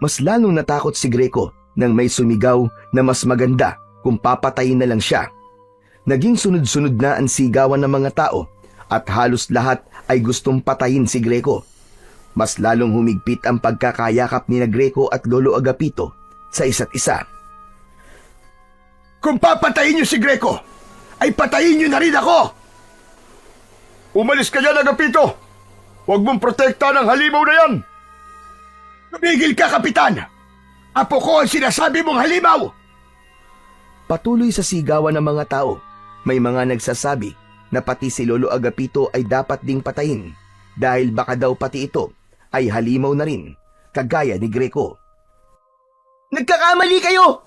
Mas lalong natakot si Greco nang may sumigaw na mas maganda kung papatayin na lang siya. Naging sunod-sunod na ang sigawan ng mga tao at halos lahat ay gustong patayin si Greco. Mas lalong humigpit ang pagkakayakap ni Greco at Lolo Agapito sa isa't isa.
Kung papatayin niyo si Greco, ay patayin niyo na rin ako.
Umalis ka dyan, Agapito. Huwag mong protektahan ang halimaw na yan.
Tumigil ka, Kapitan. Apo ko ang sinasabi mong halimaw.
Patuloy sa sigawan ng mga tao. May mga nagsasabi na pati si Lolo Agapito ay dapat ding patayin dahil baka daw pati ito ay halimaw na rin, kagaya ni Greco.
Nagkakamali kayo!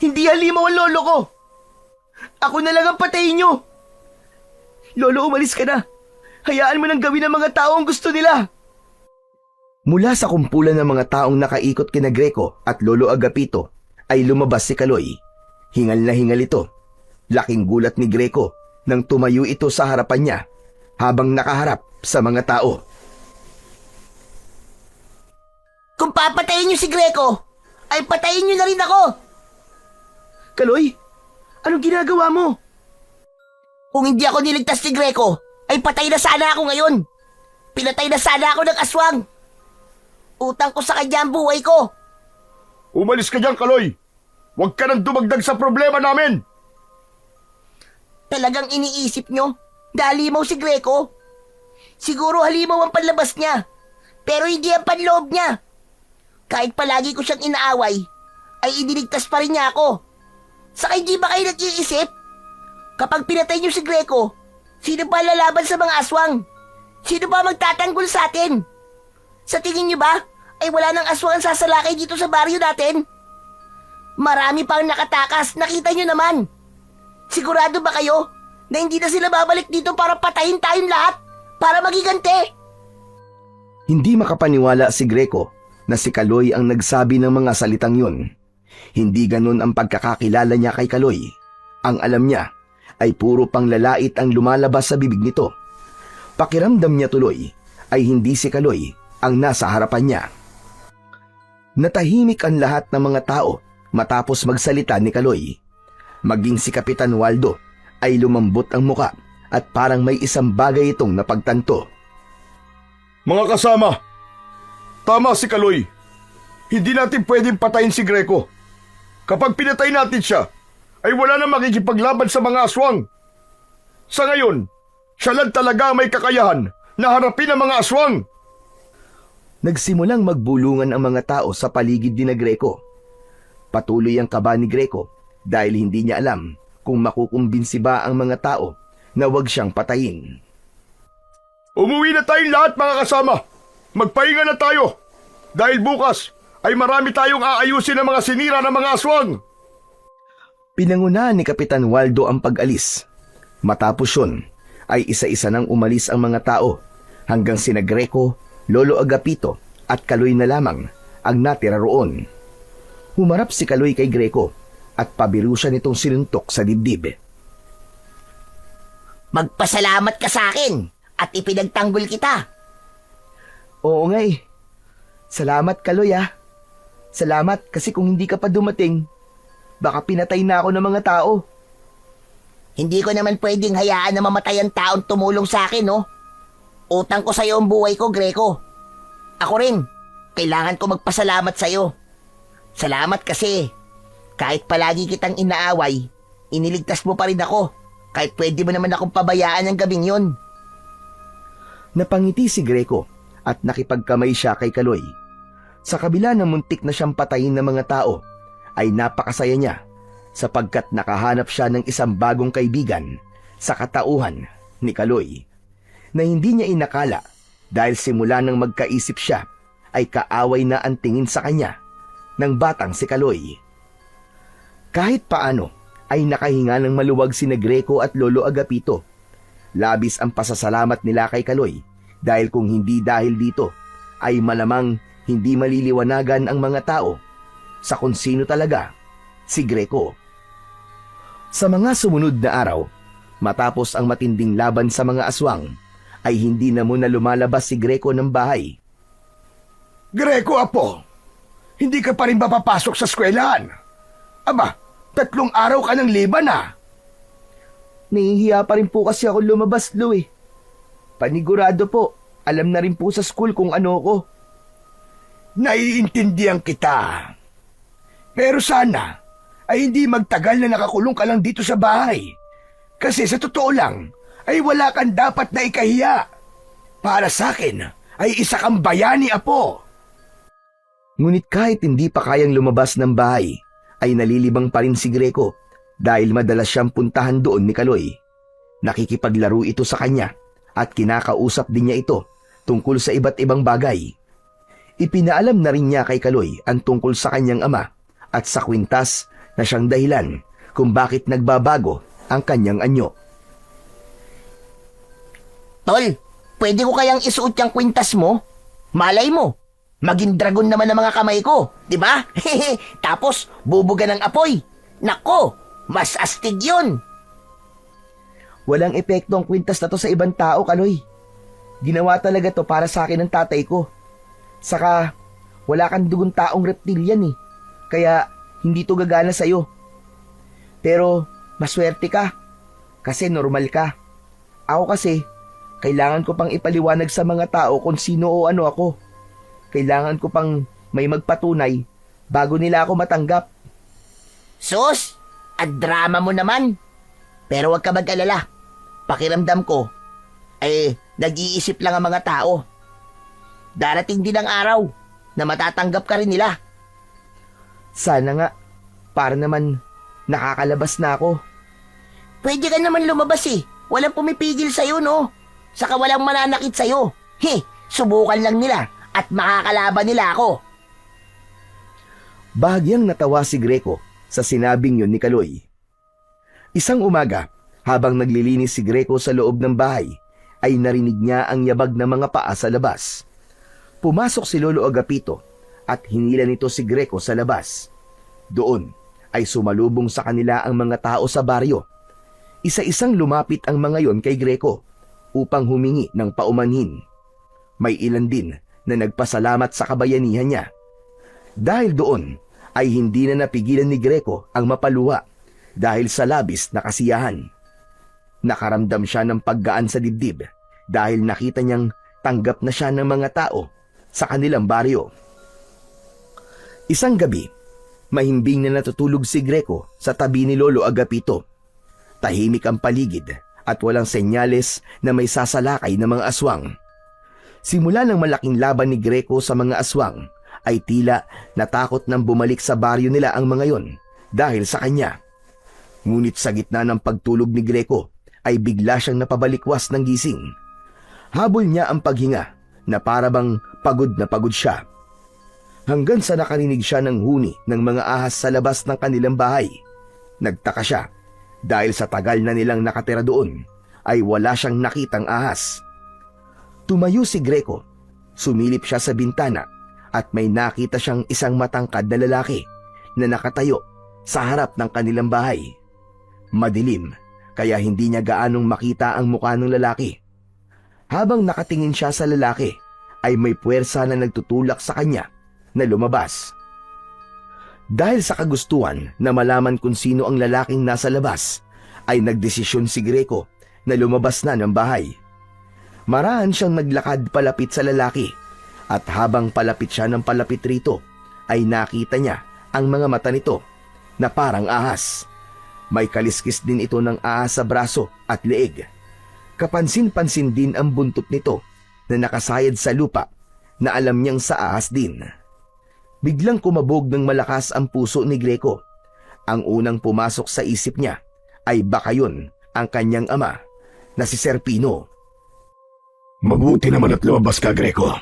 Hindi halimaw ang lolo ko! Ako na lang ang patayin niyo! Lolo, umalis ka na! Hayaan mo nang gawin ng mga tao ang gusto nila!
Mula sa kumpulan ng mga taong nakaikot kina Greco at Lolo Agapito ay lumabas si Kaloy. Hingal na hingal ito. Laking gulat ni Greco nang tumayo ito sa harapan niya habang nakaharap sa mga tao.
Kung papatayin niyo si Greco, ay patayin niyo na rin ako.
Kaloy, anong ginagawa mo?
Kung hindi ako niligtas ni Greco, ay patay na sana ako ngayon. Pinatay na sana ako ng aswang. Utang ko sa kanya ang buhay ko.
Umalis ka dyan, Kaloy. Huwag ka nang dumagdag sa problema namin.
Talagang iniisip nyo na halimaw si Greco? Siguro halimaw ang panlabas niya, pero hindi ang panloob niya. Kahit palagi ko siyang inaaway, ay iniligtas pa rin niya ako. Saka hindi ba kayo nag-iisip? Kapag pinatay niyo si Greco, sino ba lalaban sa mga aswang? Sino ba magtatanggol sa atin? Sa tingin niyo ba, ay wala nang aswang ang sasalakay dito sa baryo natin? Marami pang nakatakas, nakita niyo naman. Sigurado ba kayo na hindi na sila babalik dito para patayin tayong lahat? Para magigante?
Hindi makapaniwala si Greco na si Kaloy ang nagsabi ng mga salitang yun. Hindi ganun ang pagkakakilala niya kay Kaloy. Ang alam niya ay puro panglalait ang lumalabas sa bibig nito. Pakiramdam niya tuloy ay hindi si Kaloy ang nasa harapan niya. Natahimik ang lahat ng mga tao matapos magsalita ni Kaloy. Maging si Kapitan Waldo ay lumambot ang muka at parang may isang bagay itong napagtanto.
Mga kasama, tama si Kaloy. Hindi natin pwedeng patayin si Greco. Kapag pinatay natin siya, ay wala na makikipaglaban sa mga aswang. Sa ngayon, siya lang talaga may kakayahan na harapin ang mga aswang.
Nagsimulang magbulungan ang mga tao sa paligid ni Greco. Patuloy ang kaba ni Greco dahil hindi niya alam kung makukumbinsi ba ang mga tao na huwag siyang patayin.
Umuwi na tayong lahat, mga kasama. Magpahinga na tayo. Dahil bukas ay marami tayong aayusin ng mga sinira ng mga aswang.
Pinangunahan ni Kapitan Waldo ang pag-alis. Matapos yun, ay isa-isa nang umalis ang mga tao hanggang sina Greco, Lolo Agapito at Kaloy na lamang ang natira roon. Humarap si Kaloy kay Greco at pabiru siya nitong sinuntok sa dibdib.
Magpasalamat ka sa akin at ipinagtanggol kita.
Oo nga eh. Salamat, Kaloy ah. Salamat kasi kung hindi ka pa dumating, baka pinatay na ako ng mga tao.
Hindi ko naman pwedeng hayaan na mamatay ang taong tumulong sa akin, no? Utang ko sa'yo ang buhay ko, Greco. Ako rin, kailangan ko magpasalamat sa'yo. Salamat kasi kahit palagi kitang inaaway, iniligtas mo pa rin ako Kahit pwede mo naman akong pabayaan ng gabing yun.
Napangiti si Greco at nakipagkamay siya kay Kaloy. Sa kabila ng muntik na siyang patayin ng mga tao, ay napakasaya niya sapagkat nakahanap siya ng isang bagong kaibigan sa katauhan ni Kaloy na hindi niya inakala dahil simula nang magkaisip siya ay kaaway na ang tingin sa kanya ng batang si Kaloy. Kahit paano ay nakahinga ng maluwag sina Greco at Lolo Agapito. Labis ang pasasalamat nila kay Kaloy dahil kung hindi dahil dito ay malamang hindi maliliwanagan ang mga tao sa kung sino talaga si Greco. Sa mga sumunod na araw, matapos ang matinding laban sa mga aswang, ay hindi na muna lumalabas si Greco ng bahay.
Greco, apo, hindi ka pa rin ba papasok sa eskwelahan? Aba, 3 araw ka ng liban na.
Nahihiya pa rin po kasi ako lumabas, Lo eh. Panigurado po, alam na rin po sa school kung ano ko.
Naiintindihan kita. Pero sana ay hindi magtagal na nakakulong ka lang dito sa bahay. Kasi sa totoo lang ay wala kang dapat na ikahiya. Para sa akin ay isa kang bayani, apo.
Ngunit kahit hindi pa kayang lumabas ng bahay, ay nalilibang pa rin si Greco dahil madalas siyang puntahan doon ni Kaloy. Nakikipaglaro ito sa kanya at kinakausap din niya ito tungkol sa iba't ibang bagay. Ipinaalam na rin niya kay Kaloy ang tungkol sa kanyang ama at sa kwintas na siyang dahilan kung bakit nagbabago ang kanyang anyo.
Tol, pwede ko kayang isuot yung kwintas mo? Malay mo, maging dragon naman ang mga kamay ko, di ba? Tapos, bubuga ng apoy. Nako, mas astig yun.
Walang epekto ang kwintas na to sa ibang tao, Kaloy. Ginawa talaga to para sa akin ng tatay ko. Saka, wala kang dugong taong reptilian eh. Kaya, hindi to gagana sa'yo. Pero, maswerte ka. Kasi normal ka. Ako kasi, kailangan ko pang ipaliwanag sa mga tao kung sino o ano ako. Kailangan ko pang may magpatunay bago nila ako matanggap.
Sus, at drama mo naman. Pero wag ka mag-alala. Pakiramdam ko, nag-iisip lang ang mga tao. Darating din ang araw na matatanggap ka rin nila.
Sana nga, para naman nakakalabas na ako.
Pwede ka naman lumabas eh. Walang pumipigil sa'yo, no? Saka walang mananakit sa'yo. Subukan lang nila at makakalaban nila ako.
Bahagyang natawa si Greco sa sinabing yun ni Kaloy. Isang umaga, habang naglilinis si Greco sa loob ng bahay, ay narinig niya ang yabag ng mga paa sa labas. Pumasok si Lolo Agapito at hinila nito si Greco sa labas. Doon ay sumalubong sa kanila ang mga tao sa baryo. Isa-isang lumapit ang mga yon kay Greco upang humingi ng paumanhin. May ilan din na nagpasalamat sa kabayanihan niya. Dahil doon ay hindi na napigilan ni Greco ang mapaluha dahil sa labis na kasiyahan. Nakaramdam siya ng paggaan sa dibdib dahil nakita niyang tanggap na siya ng mga tao sa kanilang baryo. Isang gabi, mahimbing na natutulog si Greco sa tabi ni Lolo Agapito. Tahimik ang paligid at walang senyales na may sasalakay na mga aswang. Simula ng malaking laban ni Greco sa mga aswang, ay tila natakot nang bumalik sa baryo nila ang mga yon dahil sa kanya. Ngunit sa gitna ng pagtulog ni Greco, ay bigla siyang napabalikwas ng gising. Habol niya ang paghinga na parabang pagod na pagod siya. Hanggang sa nakarinig siya ng huni ng mga ahas sa labas ng kanilang bahay. Nagtaka siya dahil sa tagal na nilang nakatira doon ay wala siyang nakitang ahas. Tumayo si Greco, sumilip siya sa bintana at may nakita siyang isang matangkad na lalaki na nakatayo sa harap ng kanilang bahay. Madilim, kaya hindi niya gaanong makita ang mukha ng lalaki. Habang nakatingin siya sa lalaki, ay may puwersa na nagtutulak sa kanya na lumabas. Dahil sa kagustuhan na malaman kung sino ang lalaking nasa labas, ay nagdesisyon si Greco na lumabas na ng bahay. Marahan siyang naglakad palapit sa lalaki at habang palapit siya ng palapit rito, ay nakita niya ang mga mata nito na parang ahas. May kaliskis din ito ng ahas sa braso at leeg. Kapansin-pansin din ang buntot nito na nakasayad sa lupa na alam niyang sa ahas din. Biglang kumabog ng malakas ang puso ni Greco. Ang unang pumasok sa isip niya ay baka yun ang kanyang ama na si Serpino.
Mabuti naman at lumabas ka, Greco.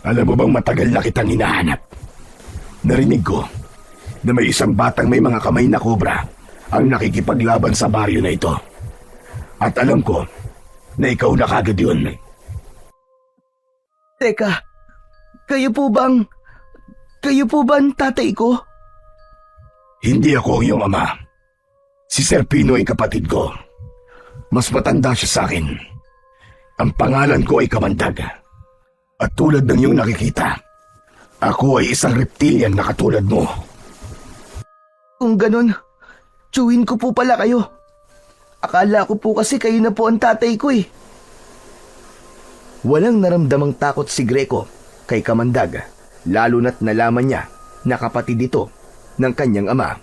Alam mo bang matagal na kitang hinahanap? Narinig ko na may isang batang may mga kamay na kobra ang nakikipaglaban sa baryo na ito. At alam ko na ikaw na kagad yun.
Teka, kayo po ba ang tatay ko?
Hindi ako ang iyong ama. Si Serpino ay kapatid ko. Mas matanda siya sa akin. Ang pangalan ko ay Kamandag. At tulad ng iyong nakikita, ako ay isang reptilian na katulad mo.
Kung ganun, tsuhin ko po pala kayo. Akala ko po kasi kayo na po ang tatay ko eh.
Walang naramdamang takot si Greco kay Kamandag, lalo na't nalaman niya na kapatid ito ng kanyang ama.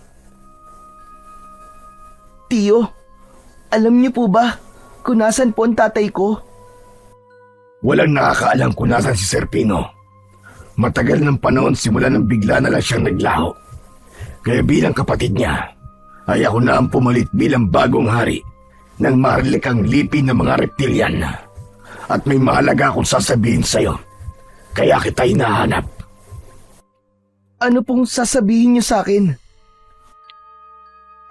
Tiyo, alam niyo po ba kung nasan po ang tatay ko?
Walang nakakaalam kung nasan si Serpino. Matagal ng panahon simula nang bigla na lang siyang naglaho. Kaya bilang kapatid niya, ay ako na ang pumalit bilang bagong hari ng maharlikang lipi ng mga reptilian. At may mahalaga akong sasabihin sa'yo. Kaya kita hinahanap.
Ano pong sasabihin niyo sa akin?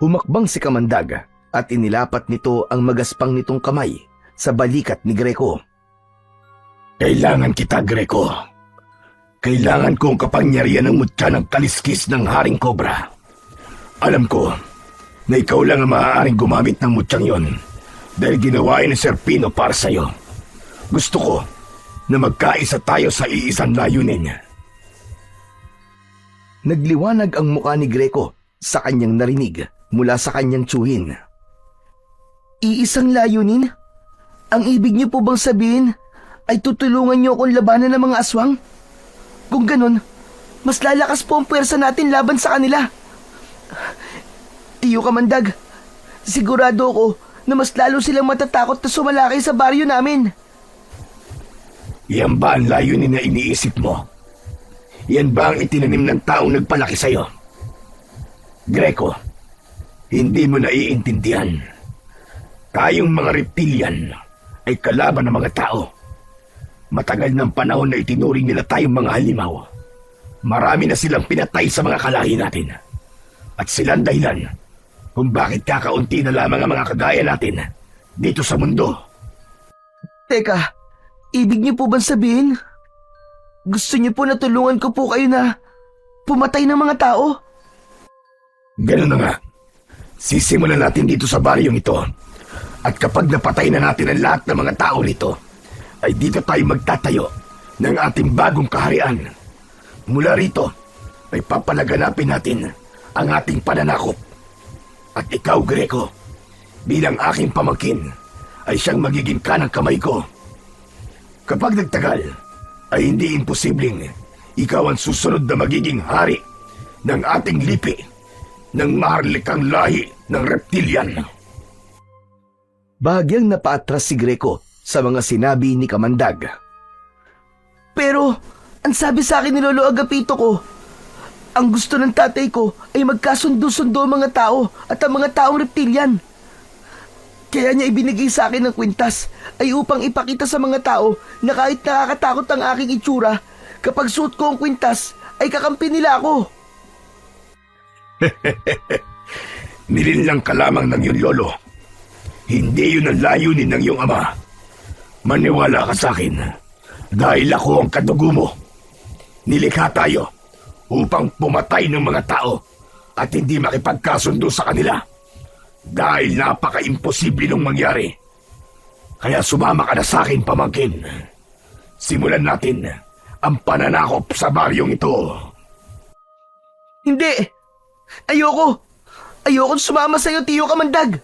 Humakbang si Kamandag at inilapat nito ang magaspang nitong kamay sa balikat ni Greco.
Kailangan kita, Greco. Kailangan ko ang kapangyarihan ng mutya ng kaliskis ng Haring Cobra. Alam ko na ikaw lang ang maaaring gumamit ng mutyang yon dahil ginawa ni Serpino para sa'yo. Gusto ko na magkaisa tayo sa iisang layunin.
Nagliwanag ang mukha ni Greco sa kanyang narinig mula sa kanyang tsuhin.
Iisang layunin? Ang ibig niyo po bang sabihin ay tutulungan niyo akong labanan ng mga aswang? Kung ganun, mas lalakas po ang puwersa natin laban sa kanila. Tiyo Kamandag, sigurado ako na mas lalo silang matatakot na sumalakay sa baryo namin.
Yan ba ang layunin na iniisip mo? Yan ba ang itinanim ng taong nagpalaki sa'yo? Greco, hindi mo naiintindihan. Tayong mga reptilian ay kalaban ng mga tao. Matagal ng panahon na itinuring nila tayong mga halimaw. Marami na silang pinatay sa mga kalahi natin. At silang dahilan kung bakit kakaunti na lamang ang mga kagaya natin dito sa mundo.
Teka, ibig niyo po bang sabihin? Gusto niyo po na tulungan ko po kayo na pumatay ng mga tao?
Ganun na nga. Sisimulan natin dito sa baryong ito. At kapag napatay na natin ang lahat ng mga tao rito, ay dito tayo magtatayo ng ating bagong kaharian. Mula rito, ay papalaganapin natin ang ating pananakop. At ikaw, Greco, bilang aking pamangkin, ay siyang magiging kanang kamay ko. Kapag nagtagal, ay hindi imposibleng ikaw ang susunod na magiging hari ng ating lipi ng maharlikang lahi ng reptilian.
Bahagyang napaatras si Greco sa mga sinabi ni Kamandag.
Pero, ang sabi sa akin ni Lolo Agapito ko, ang gusto ng tatay ko ay magkasundo-sundo ang mga tao at ang mga taong reptilian. Kaya niya ibinigay sa akin ng kwintas ay upang ipakita sa mga tao na kahit nakakatakot ang aking itsura, kapag suot ko ang kwintas ay kakampi nila ako.
Nilinlang ka lamang ng iyong lolo. Hindi yun ang layunin ng iyong ama. Maniwala ka sa akin dahil ako ang kadugo mo. Nilikha tayo upang pumatay ng mga tao at hindi makipagkasundo sa kanila dahil napaka-imposible nung mangyari. Kaya sumama ka na sa akin, pamangkin. Simulan natin ang pananakop sa baryong ito.
Hindi! Ayoko! Ayoko sumama sa'yo, Tiyo Kamandag!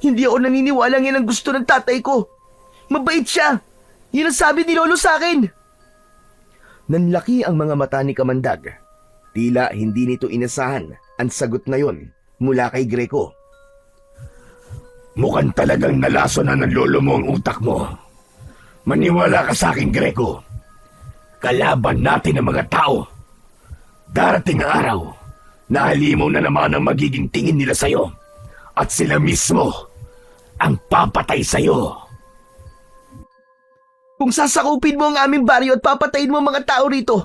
Hindi ako naniniwalang yan ang gusto ng tatay ko. Mabait siya! Yun ang sabi ni Lolo sa akin!
Nanlaki ang mga mata ni Kamandag. Tila hindi nito inasahan ang sagot na yon mula kay Greco.
Mukhang talagang nalaso na ng lolo mo ang utak mo. Maniwala ka sa akin, Greco. Kalaban natin ang mga tao. Darating ang araw na halimaw na naman ang magiging tingin nila sa'yo. At sila mismo ang papatay sa'yo.
Kung sasakupin mo ang aming baryo at papatayin mo ang mga tao rito,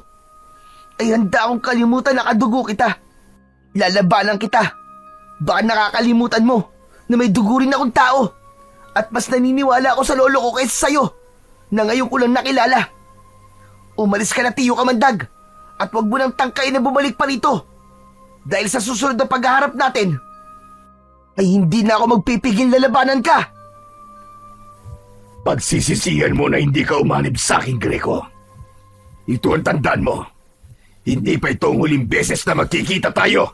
ay handa akong kalimutan na kadugo kita. Lalabanan kita. Baka nakakalimutan mo na may dugo rin akong tao. At mas naniniwala ako sa lolo ko kaysa sa'yo na ngayon ko lang nakilala. Umalis ka na, Tiyo Kamandag, at huwag mo nang tangkain na bumalik pa rito. Dahil sa susunod na paghaharap natin, ay hindi na ako magpipigil na labanan ka.
Pagsisisihan mo na hindi ka umanib sa akin, Greco. Ito ang tandaan mo. Hindi pa ito ang huling beses na magkikita tayo.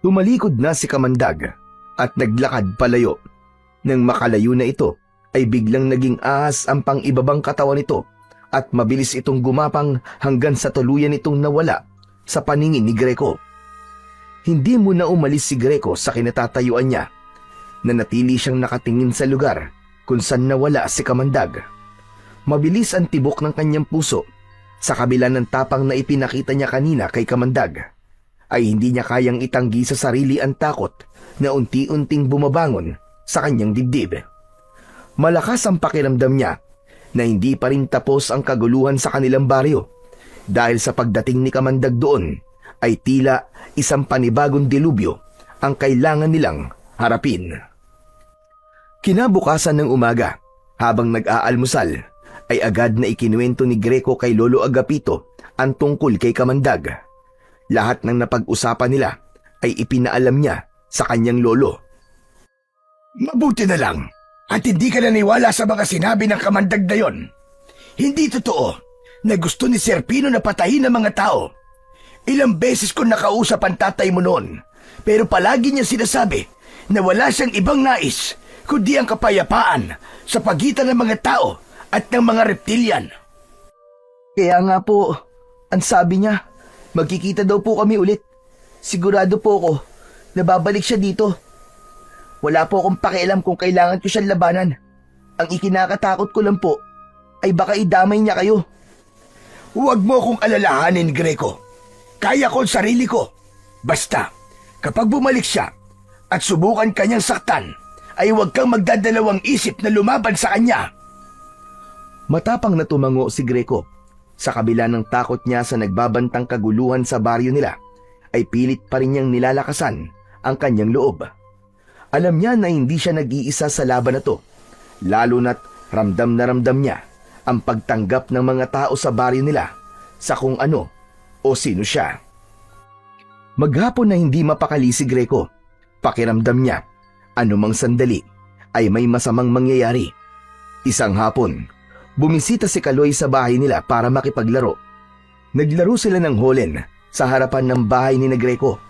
Tumalikod na si Kamandag at naglakad palayo. Nang makalayo na ito, ay biglang naging ahas ang pang-ibabang katawan nito at mabilis itong gumapang hanggang sa tuluyan itong nawala sa paningin ni Greco. Hindi muna umalis si Greco sa kinatatayuan niya. Nanatili siyang nakatingin sa lugar kung saan nawala si Kamandag. Mabilis ang tibok ng kanyang puso. Sa kabila ng tapang na ipinakita niya kanina kay Kamandag, ay hindi niya kayang itanggi sa sarili ang takot na unti-unting bumabangon sa kanyang dibdib. Malakas ang pakiramdam niya na hindi pa rin tapos ang kaguluhan sa kanilang baryo dahil sa pagdating ni Kamandag doon ay tila isang panibagong dilubyo ang kailangan nilang harapin. Kinabukasan ng umaga, habang nag-aalmusal, ay agad na ikinuwento ni Greco kay Lolo Agapito ang tungkol kay Kamandag. Lahat ng napag-usapan nila ay ipinaalam niya sa kanyang lolo.
Mabuti na lang at hindi ka naniwala sa mga sinabi ng Kamandag na yon. Hindi totoo na gusto ni Sir Pino na patayin ang mga tao. Ilang beses ko nakausap ang tatay mo noon, pero palagi niya sinasabi na wala siyang ibang nais kundi ang kapayapaan sa pagitan ng mga tao at ng mga reptilian.
Kaya nga po, ang sabi niya, magkikita daw po kami ulit. Sigurado po ako na babalik siya dito. Wala po akong pakialam kung kailangan ko siyang labanan. Ang ikinakatakot ko lang po ay baka idamay niya kayo.
Huwag mo akong alalahanin, Greco. Kaya ko ang sarili ko. Basta, kapag bumalik siya at subukan kanyang saktan, ay huwag kang magdadalawang isip na lumaban sa kanya.
Matapang na tumango si Greco. Sa kabila ng takot niya sa nagbabantang kaguluhan sa baryo nila, ay pilit pa rin niyang nilalakasan ang kanyang loob. Alam niya na hindi siya nag-iisa sa laban na to, lalo na't ramdam na ramdam niya ang pagtanggap ng mga tao sa baryo nila sa kung ano o sino siya. Maghapon na hindi mapakali si Greco, pakiramdam niya, anumang sandali ay may masamang mangyayari. Isang hapon, bumisita si Kaloy sa bahay nila para makipaglaro. Naglaro sila ng holen sa harapan ng bahay ni Greco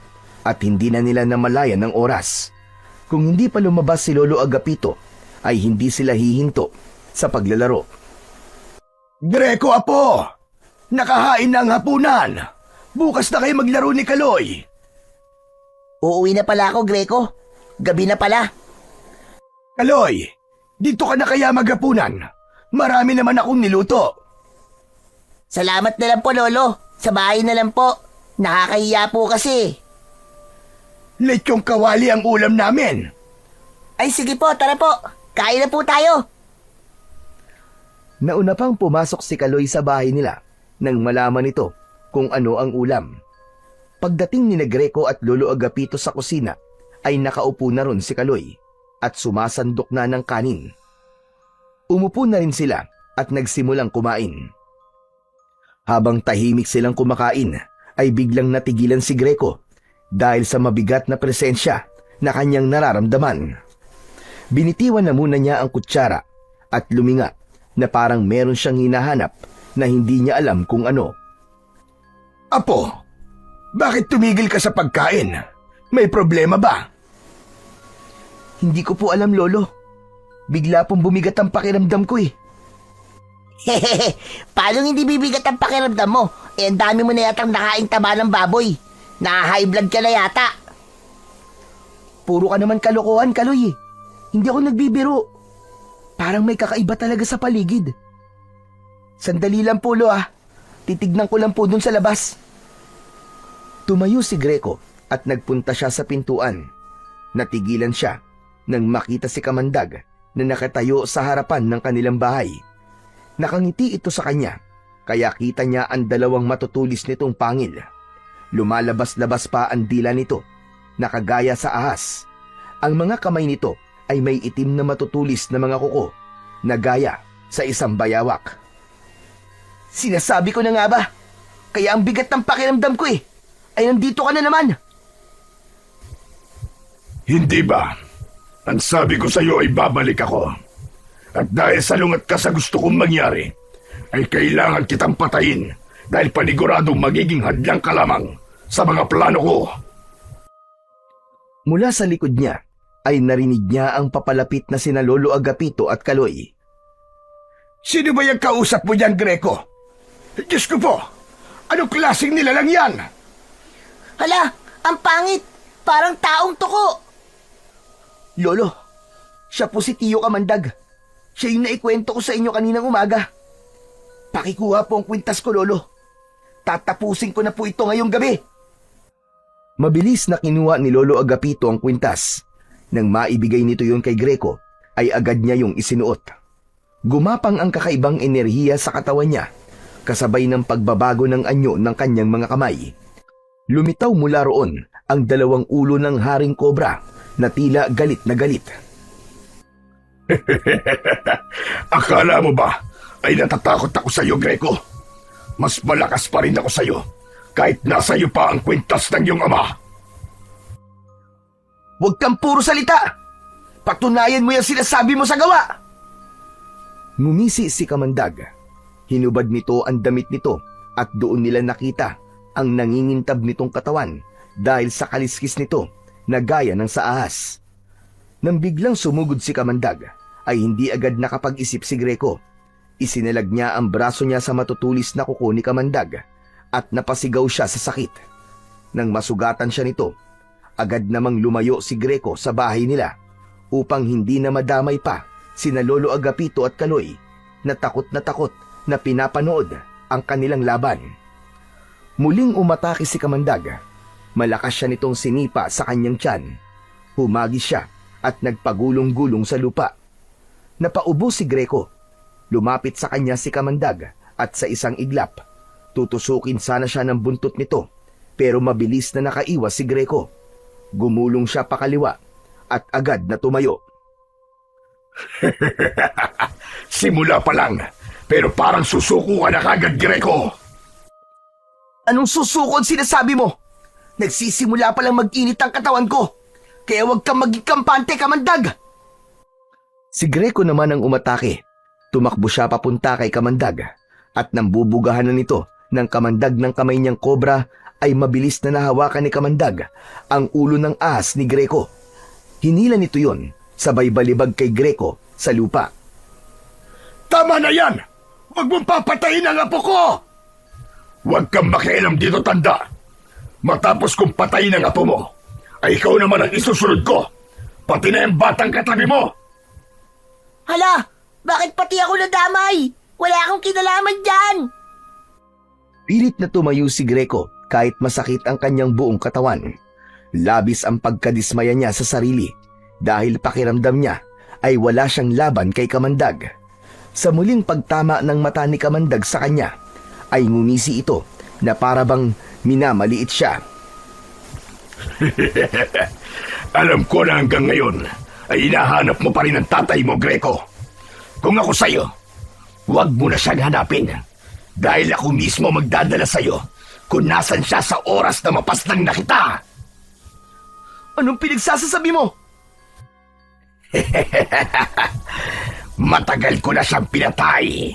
at hindi na nila namalayan ng oras. Kung hindi pa lumabas si Lolo Agapito, ay hindi sila hihinto sa paglalaro.
Greco, apo! Nakahain na ang hapunan! Bukas na kayo maglaro ni Kaloy!
Uuwi na pala ako, Greco. Gabi na pala.
Kaloy, dito ka na kaya maghapunan? Marami naman akong niluto.
Salamat na lang po, Lolo. Sa bahay na lang po. Nakakahiya po kasi.
Lechong kawali ang ulam namin.
Ay sige po, tara po. Kain na po tayo.
Nauna pang pumasok si Kaloy sa bahay nila nang malaman nito kung ano ang ulam. Pagdating ni Greco at Lolo Agapito sa kusina, ay nakaupo na ron si Kaloy at sumasandok na ng kanin. Umupo na rin sila at nagsimulang kumain. Habang tahimik silang kumakain, ay biglang natigilan si Greco dahil sa mabigat na presensya na kanyang nararamdaman. Binitiwan na muna niya ang kutsara at luminga na parang meron siyang hinahanap na hindi niya alam kung ano.
Apo, bakit tumigil ka sa pagkain? May problema ba?
Hindi ko po alam, Lolo. Bigla pong bumigat ang pakiramdam ko eh.
Hehehe, paano hindi bibigat ang pakiramdam mo? Eh, ang dami mo na yatang nakaing taba ng baboy. Na-high blood ka na yata.
Puro ka naman kalokohan, Kaloy. Hindi ako nagbibiro. Parang may kakaiba talaga sa paligid. Sandali lang po, Lo ah. Titignan ko lang po dun sa labas. Tumayo si Greco at nagpunta siya sa pintuan. Natigilan siya nang makita si Kamandag na nakatayo sa harapan ng kanilang bahay. Nakangiti ito sa kanya, kaya kita niya ang dalawang matutulis nitong pangil. Lumalabas-labas pa ang dila nito, nakagaya sa ahas. Ang mga kamay nito ay may itim na matutulis na mga kuko, na gaya sa isang bayawak. Sinasabi ko na nga ba, kaya ang bigat ng pakiramdam ko ay nandito ka na naman.
Hindi ba? Ang sabi ko sa'yo ay babalik ako. At dahil salungat ka sa gusto kong mangyari, ay kailangan kitang patayin dahil paniguradong magiging hadlang ka lamang sa mga plano ko.
Mula sa likod niya ay narinig niya ang papalapit na sina Lolo Agapito at Kaloy.
Sino ba yung kausap mo dyan, Greco? Diyos ko po, anong klaseng nilalang yan?
Hala, ang pangit. Parang taong tuko.
Lolo, siya po si Tiyo Kamandag. Siya yung naikwento ko sa inyo kaninang umaga. Pakikuha po ang kwintas ko, Lolo. Tatapusin ko na po ito ngayong gabi. Mabilis na kinuha ni Lolo Agapito ang kwintas. Nang maibigay nito yon kay Greco, ay agad niya yung isinuot. Gumapang ang kakaibang enerhiya sa katawan niya, kasabay ng pagbabago ng anyo ng kanyang mga kamay. Lumitaw mula roon ang dalawang ulo ng haring kobra na tila galit na galit.
Akala mo ba ay natatakot ako sa iyo, Greco? Mas malakas pa rin ako sa iyo kahit nasa iyo pa ang kwintas ng iyong ama.
Huwag kang puro salita! Patunayan mo yung sinasabi mo sa gawa! Ngumisi si Kamandag. Hinubad nito ang damit nito at doon nila nakita ang nangingintab nitong katawan dahil sa kaliskis nito na gaya ng sa ahas. Nang biglang sumugod si Kamandag, ay hindi agad nakapag-isip si Greco. Isinalag niya ang braso niya sa matutulis na kuko ni Kamandag at napasigaw siya sa sakit. Nang masugatan siya nito, agad namang lumayo si Greco sa bahay nila upang hindi na madamay pa sina Lolo Agapito at Kaloy na takot na pinapanood ang kanilang laban. Muling umatake si Kamandag. Malakas siya nitong sinipa sa kanyang tiyan. Humagis siya at nagpagulong-gulong sa lupa. Napaubo si Greco. Lumapit sa kanya si Kamandag at sa isang iglap, tutusukin sana siya ng buntot nito, pero mabilis na nakaiwas si Greco. Gumulong siya pakaliwa at agad na tumayo.
Simula pa lang, pero parang susuko ka na kagad, Greco.
Anong susukod sinasabi mo? Nagsisimula pa lang mag-init ang katawan ko, kaya huwag kang maging kampante, Kamandag! Si Greco naman ang umatake. Tumakbo siya papunta kay Kamandag at nang bubugahan na nito ng Kamandag ng kamay niyang kobra ay mabilis na nahawakan ni Kamandag ang ulo ng ahas ni Greco. Hinila nito yon, sabay balibag kay Greco sa lupa.
Tama na yan! Huwag mong papatayin ang apo ko! Huwag kang makialam dito, tanda. Matapos kong patayin ang apo mo, ay ikaw naman ang isusunod ko. Pati na yung batang katabi mo.
Hala, bakit pati ako nadamay? Wala akong kinalaman dyan.
Pilit na tumayo si Greco kahit masakit ang kanyang buong katawan. Labis ang pagkadismaya niya sa sarili dahil pakiramdam niya ay wala siyang laban kay Kamandag. Sa muling pagtama ng mata ni Kamandag sa kanya, ay ngumisi ito na para bang minamaliit siya.
Alam ko na hanggang ngayon ay hinahanap mo pa rin ang tatay mo, Greco. Kung ako sa'yo, huwag mo na siyang hanapin. Dahil ako mismo magdadala sa'yo kung nasan siya sa oras na mapaslang na kita.
Anong pinagsasasabi mo?
Matagal ko na siyang pinatay.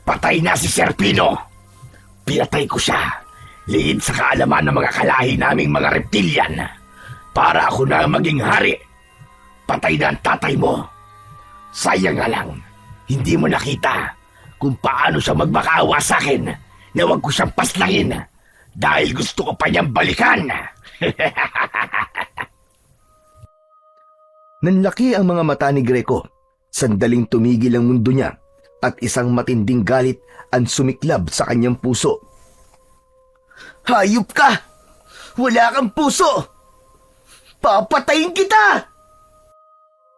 Patay na si Serpino. Pinatay ko siya, liid sa kaalaman ng mga kalahi naming mga reptilian. Para ako na maging hari. Patay na ang tatay mo. Sayang nga lang, hindi mo nakita kung paano siya magmakaawa sa akin na huwag ko siyang paslangin dahil gusto ko pa niyang balikan.
Nanlaki ang mga mata ni Greco. Sandaling tumigil ang mundo niya at isang matinding galit ang sumiklab sa kanyang puso.
Hayop ka! Wala kang puso! Papatayin kita!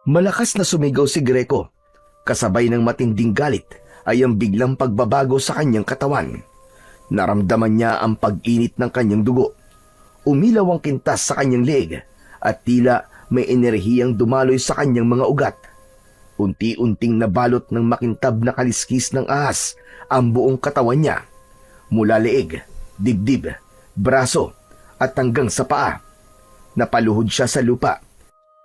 Malakas na sumigaw si Greco. Kasabay ng matinding galit ay ang biglang pagbabago sa kanyang katawan. Naramdaman niya ang pag-init ng kanyang dugo. Umilaw ang kintas sa kanyang leeg at tila may enerhiyang dumaloy sa kanyang mga ugat. Unti-unting nabalot ng makintab na kaliskis ng ahas ang buong katawan niya. Mula leeg, dibdib, braso at hanggang sa paa. Napaluhod siya sa lupa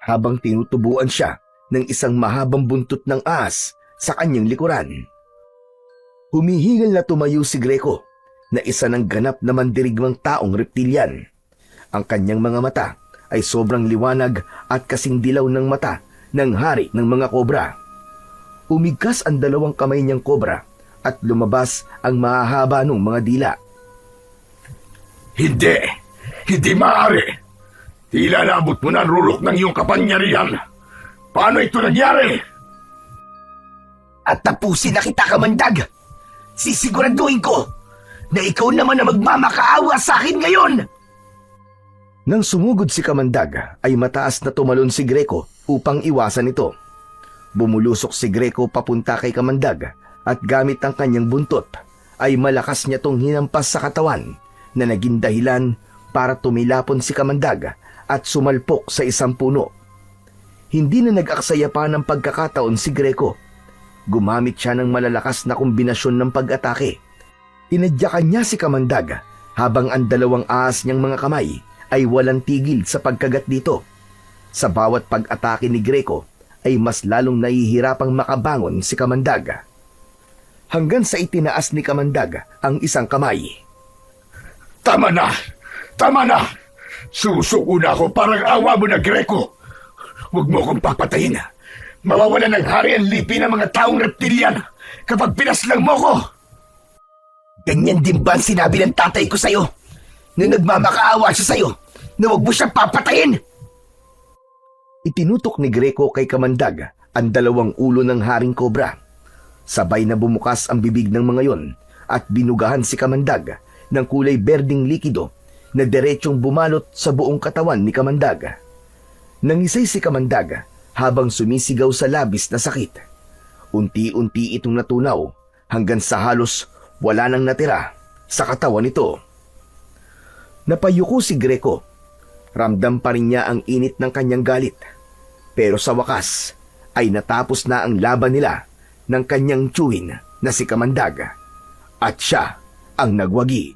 habang tinutubuan siya ng isang mahabang buntot ng ahas sa kanyang likuran. Humihingal na tumayo si Greco na isa ng ganap na mandirigmang taong reptilian. Ang kanyang mga mata ay sobrang liwanag at kasing dilaw ng mata ng hari ng mga kobra. Umigkas ang dalawang kamay niyang kobra at lumabas ang mahahaba ng mga dila.
Hindi! Hindi maaari! Tila naabot mo na ang rulok ng iyong kapangyarihan. Paano ito nangyari?
At tapusin na kita, Kamandag! Sisiguraduhin ko na ikaw naman na magmamakaawa sa akin ngayon!
Nang sumugod si Kamandag ay mataas na tumalon si Greco upang iwasan ito. Bumulusok si Greco papunta kay Kamandag at gamit ang kanyang buntot ay malakas niya tong hinampas sa katawan na naging dahilan para tumilapon si Kamandag at sumalpok sa isang puno. Hindi na nag-aksaya pa ng pagkakataon si Greco. Gumamit siya ng malalakas na kombinasyon ng pag-atake. Tinadyakan niya si Kamandag habang ang dalawang ahas niyang mga kamay ay walang tigil sa pagkagat dito. Sa bawat pag-atake ni Greco ay mas lalong nahihirapang makabangon si Kamandag. Hanggang sa itinaas ni Kamandag ang isang kamay.
Tama na! Tama na! Susuko na ako, parang awa mo na, Greco! Huwag mo akong papatayin. Mawawala ng hari ang lipi ng mga taong reptilian kapag pinaslang mo ko!
Ganyan din ba ang sinabi ng tatay ko sa'yo? Nung nagmamakaawa siya sa'yo, na huwag mo siyang papatayin!
Itinutok ni Greco kay Kamandag ang dalawang ulo ng haring kobra. Sabay na bumukas ang bibig ng mga yon at binugahan si Kamandag ng kulay berding likido na diretsong bumalot sa buong katawan ni Kamandag. Nangisay si Kamandag habang sumisigaw sa labis na sakit. Unti-unti itong natunaw hanggang sa halos wala nang natira sa katawan nito. Napayuko si Greco. Ramdam pa rin niya ang init ng kanyang galit. Pero sa wakas ay natapos na ang laban nila ng kanyang tiyuhin na si Kamandag. At siya ang nagwagi.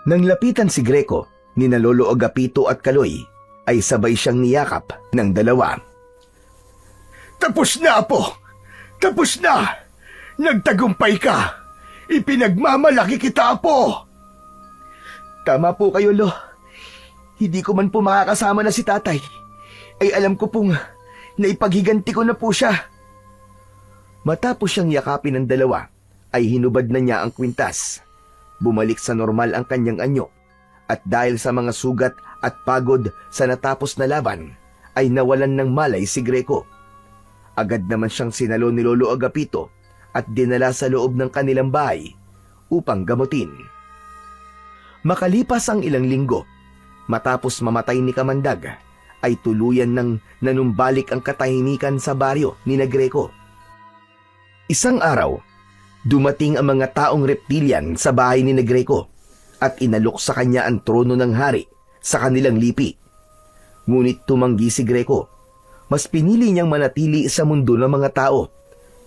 Nang lapitan si Greco ni Lolo Agapito at Kaloy ay sabay siyang niyakap ng dalawa.
Tapos na, Apo! Tapos na! Nagtagumpay ka! Ipinagmamalaki kita, Apo!
Tama po kayo, Lo. Hindi ko man po makakasama na si tatay. Ay alam ko pong naipaghiganti ko na po siya.
Matapos siyang yakapin ng dalawa, ay hinubad na niya ang kwintas. Bumalik sa normal ang kanyang anyo. At dahil sa mga sugat at pagod sa natapos na laban, ay nawalan ng malay si Greco. Agad naman siyang sinalo ni Lolo Agapito at dinala sa loob ng kanilang bahay upang gamutin. Makalipas ang ilang linggo, matapos mamatay ni Kamandag, ay tuluyan ng nanumbalik ang katahimikan sa baryo ni Greco. Isang araw, dumating ang mga taong reptilian sa bahay ni Greco at inalok sa kanya ang trono ng hari sa kanilang lipi. Ngunit tumanggi si Greco. Mas pinili niyang manatili sa mundo ng mga tao,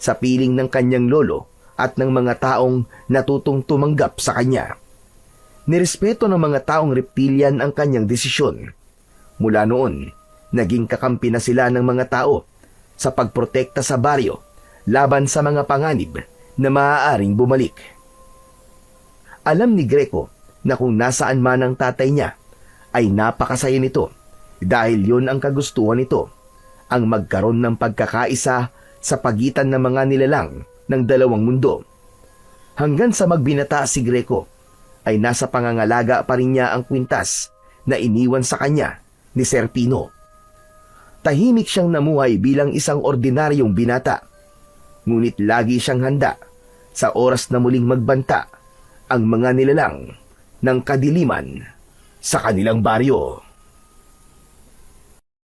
sa piling ng kanyang lolo at ng mga taong natutong tumanggap sa kanya. Nirespeto ng mga taong reptilian ang kanyang desisyon. Mula noon, naging kakampi na sila ng mga tao sa pagprotekta sa baryo laban sa mga panganib na maaaring bumalik. Alam ni Greco na kung nasaan man ang tatay niya, ay napakasaya nito dahil yon ang kagustuhan nito, ang magkaroon ng pagkakaisa sa pagitan ng mga nilalang ng dalawang mundo. Hanggang sa magbinata si Greco, ay nasa pangangalaga pa rin niya ang kwintas na iniwan sa kanya ni Sir Pino. tahimik siyang namuhay bilang isang ordinaryong binata. Ngunit lagi siyang handa sa oras na muling magbanta ang mga nilalang ng kadiliman sa kanilang baryo.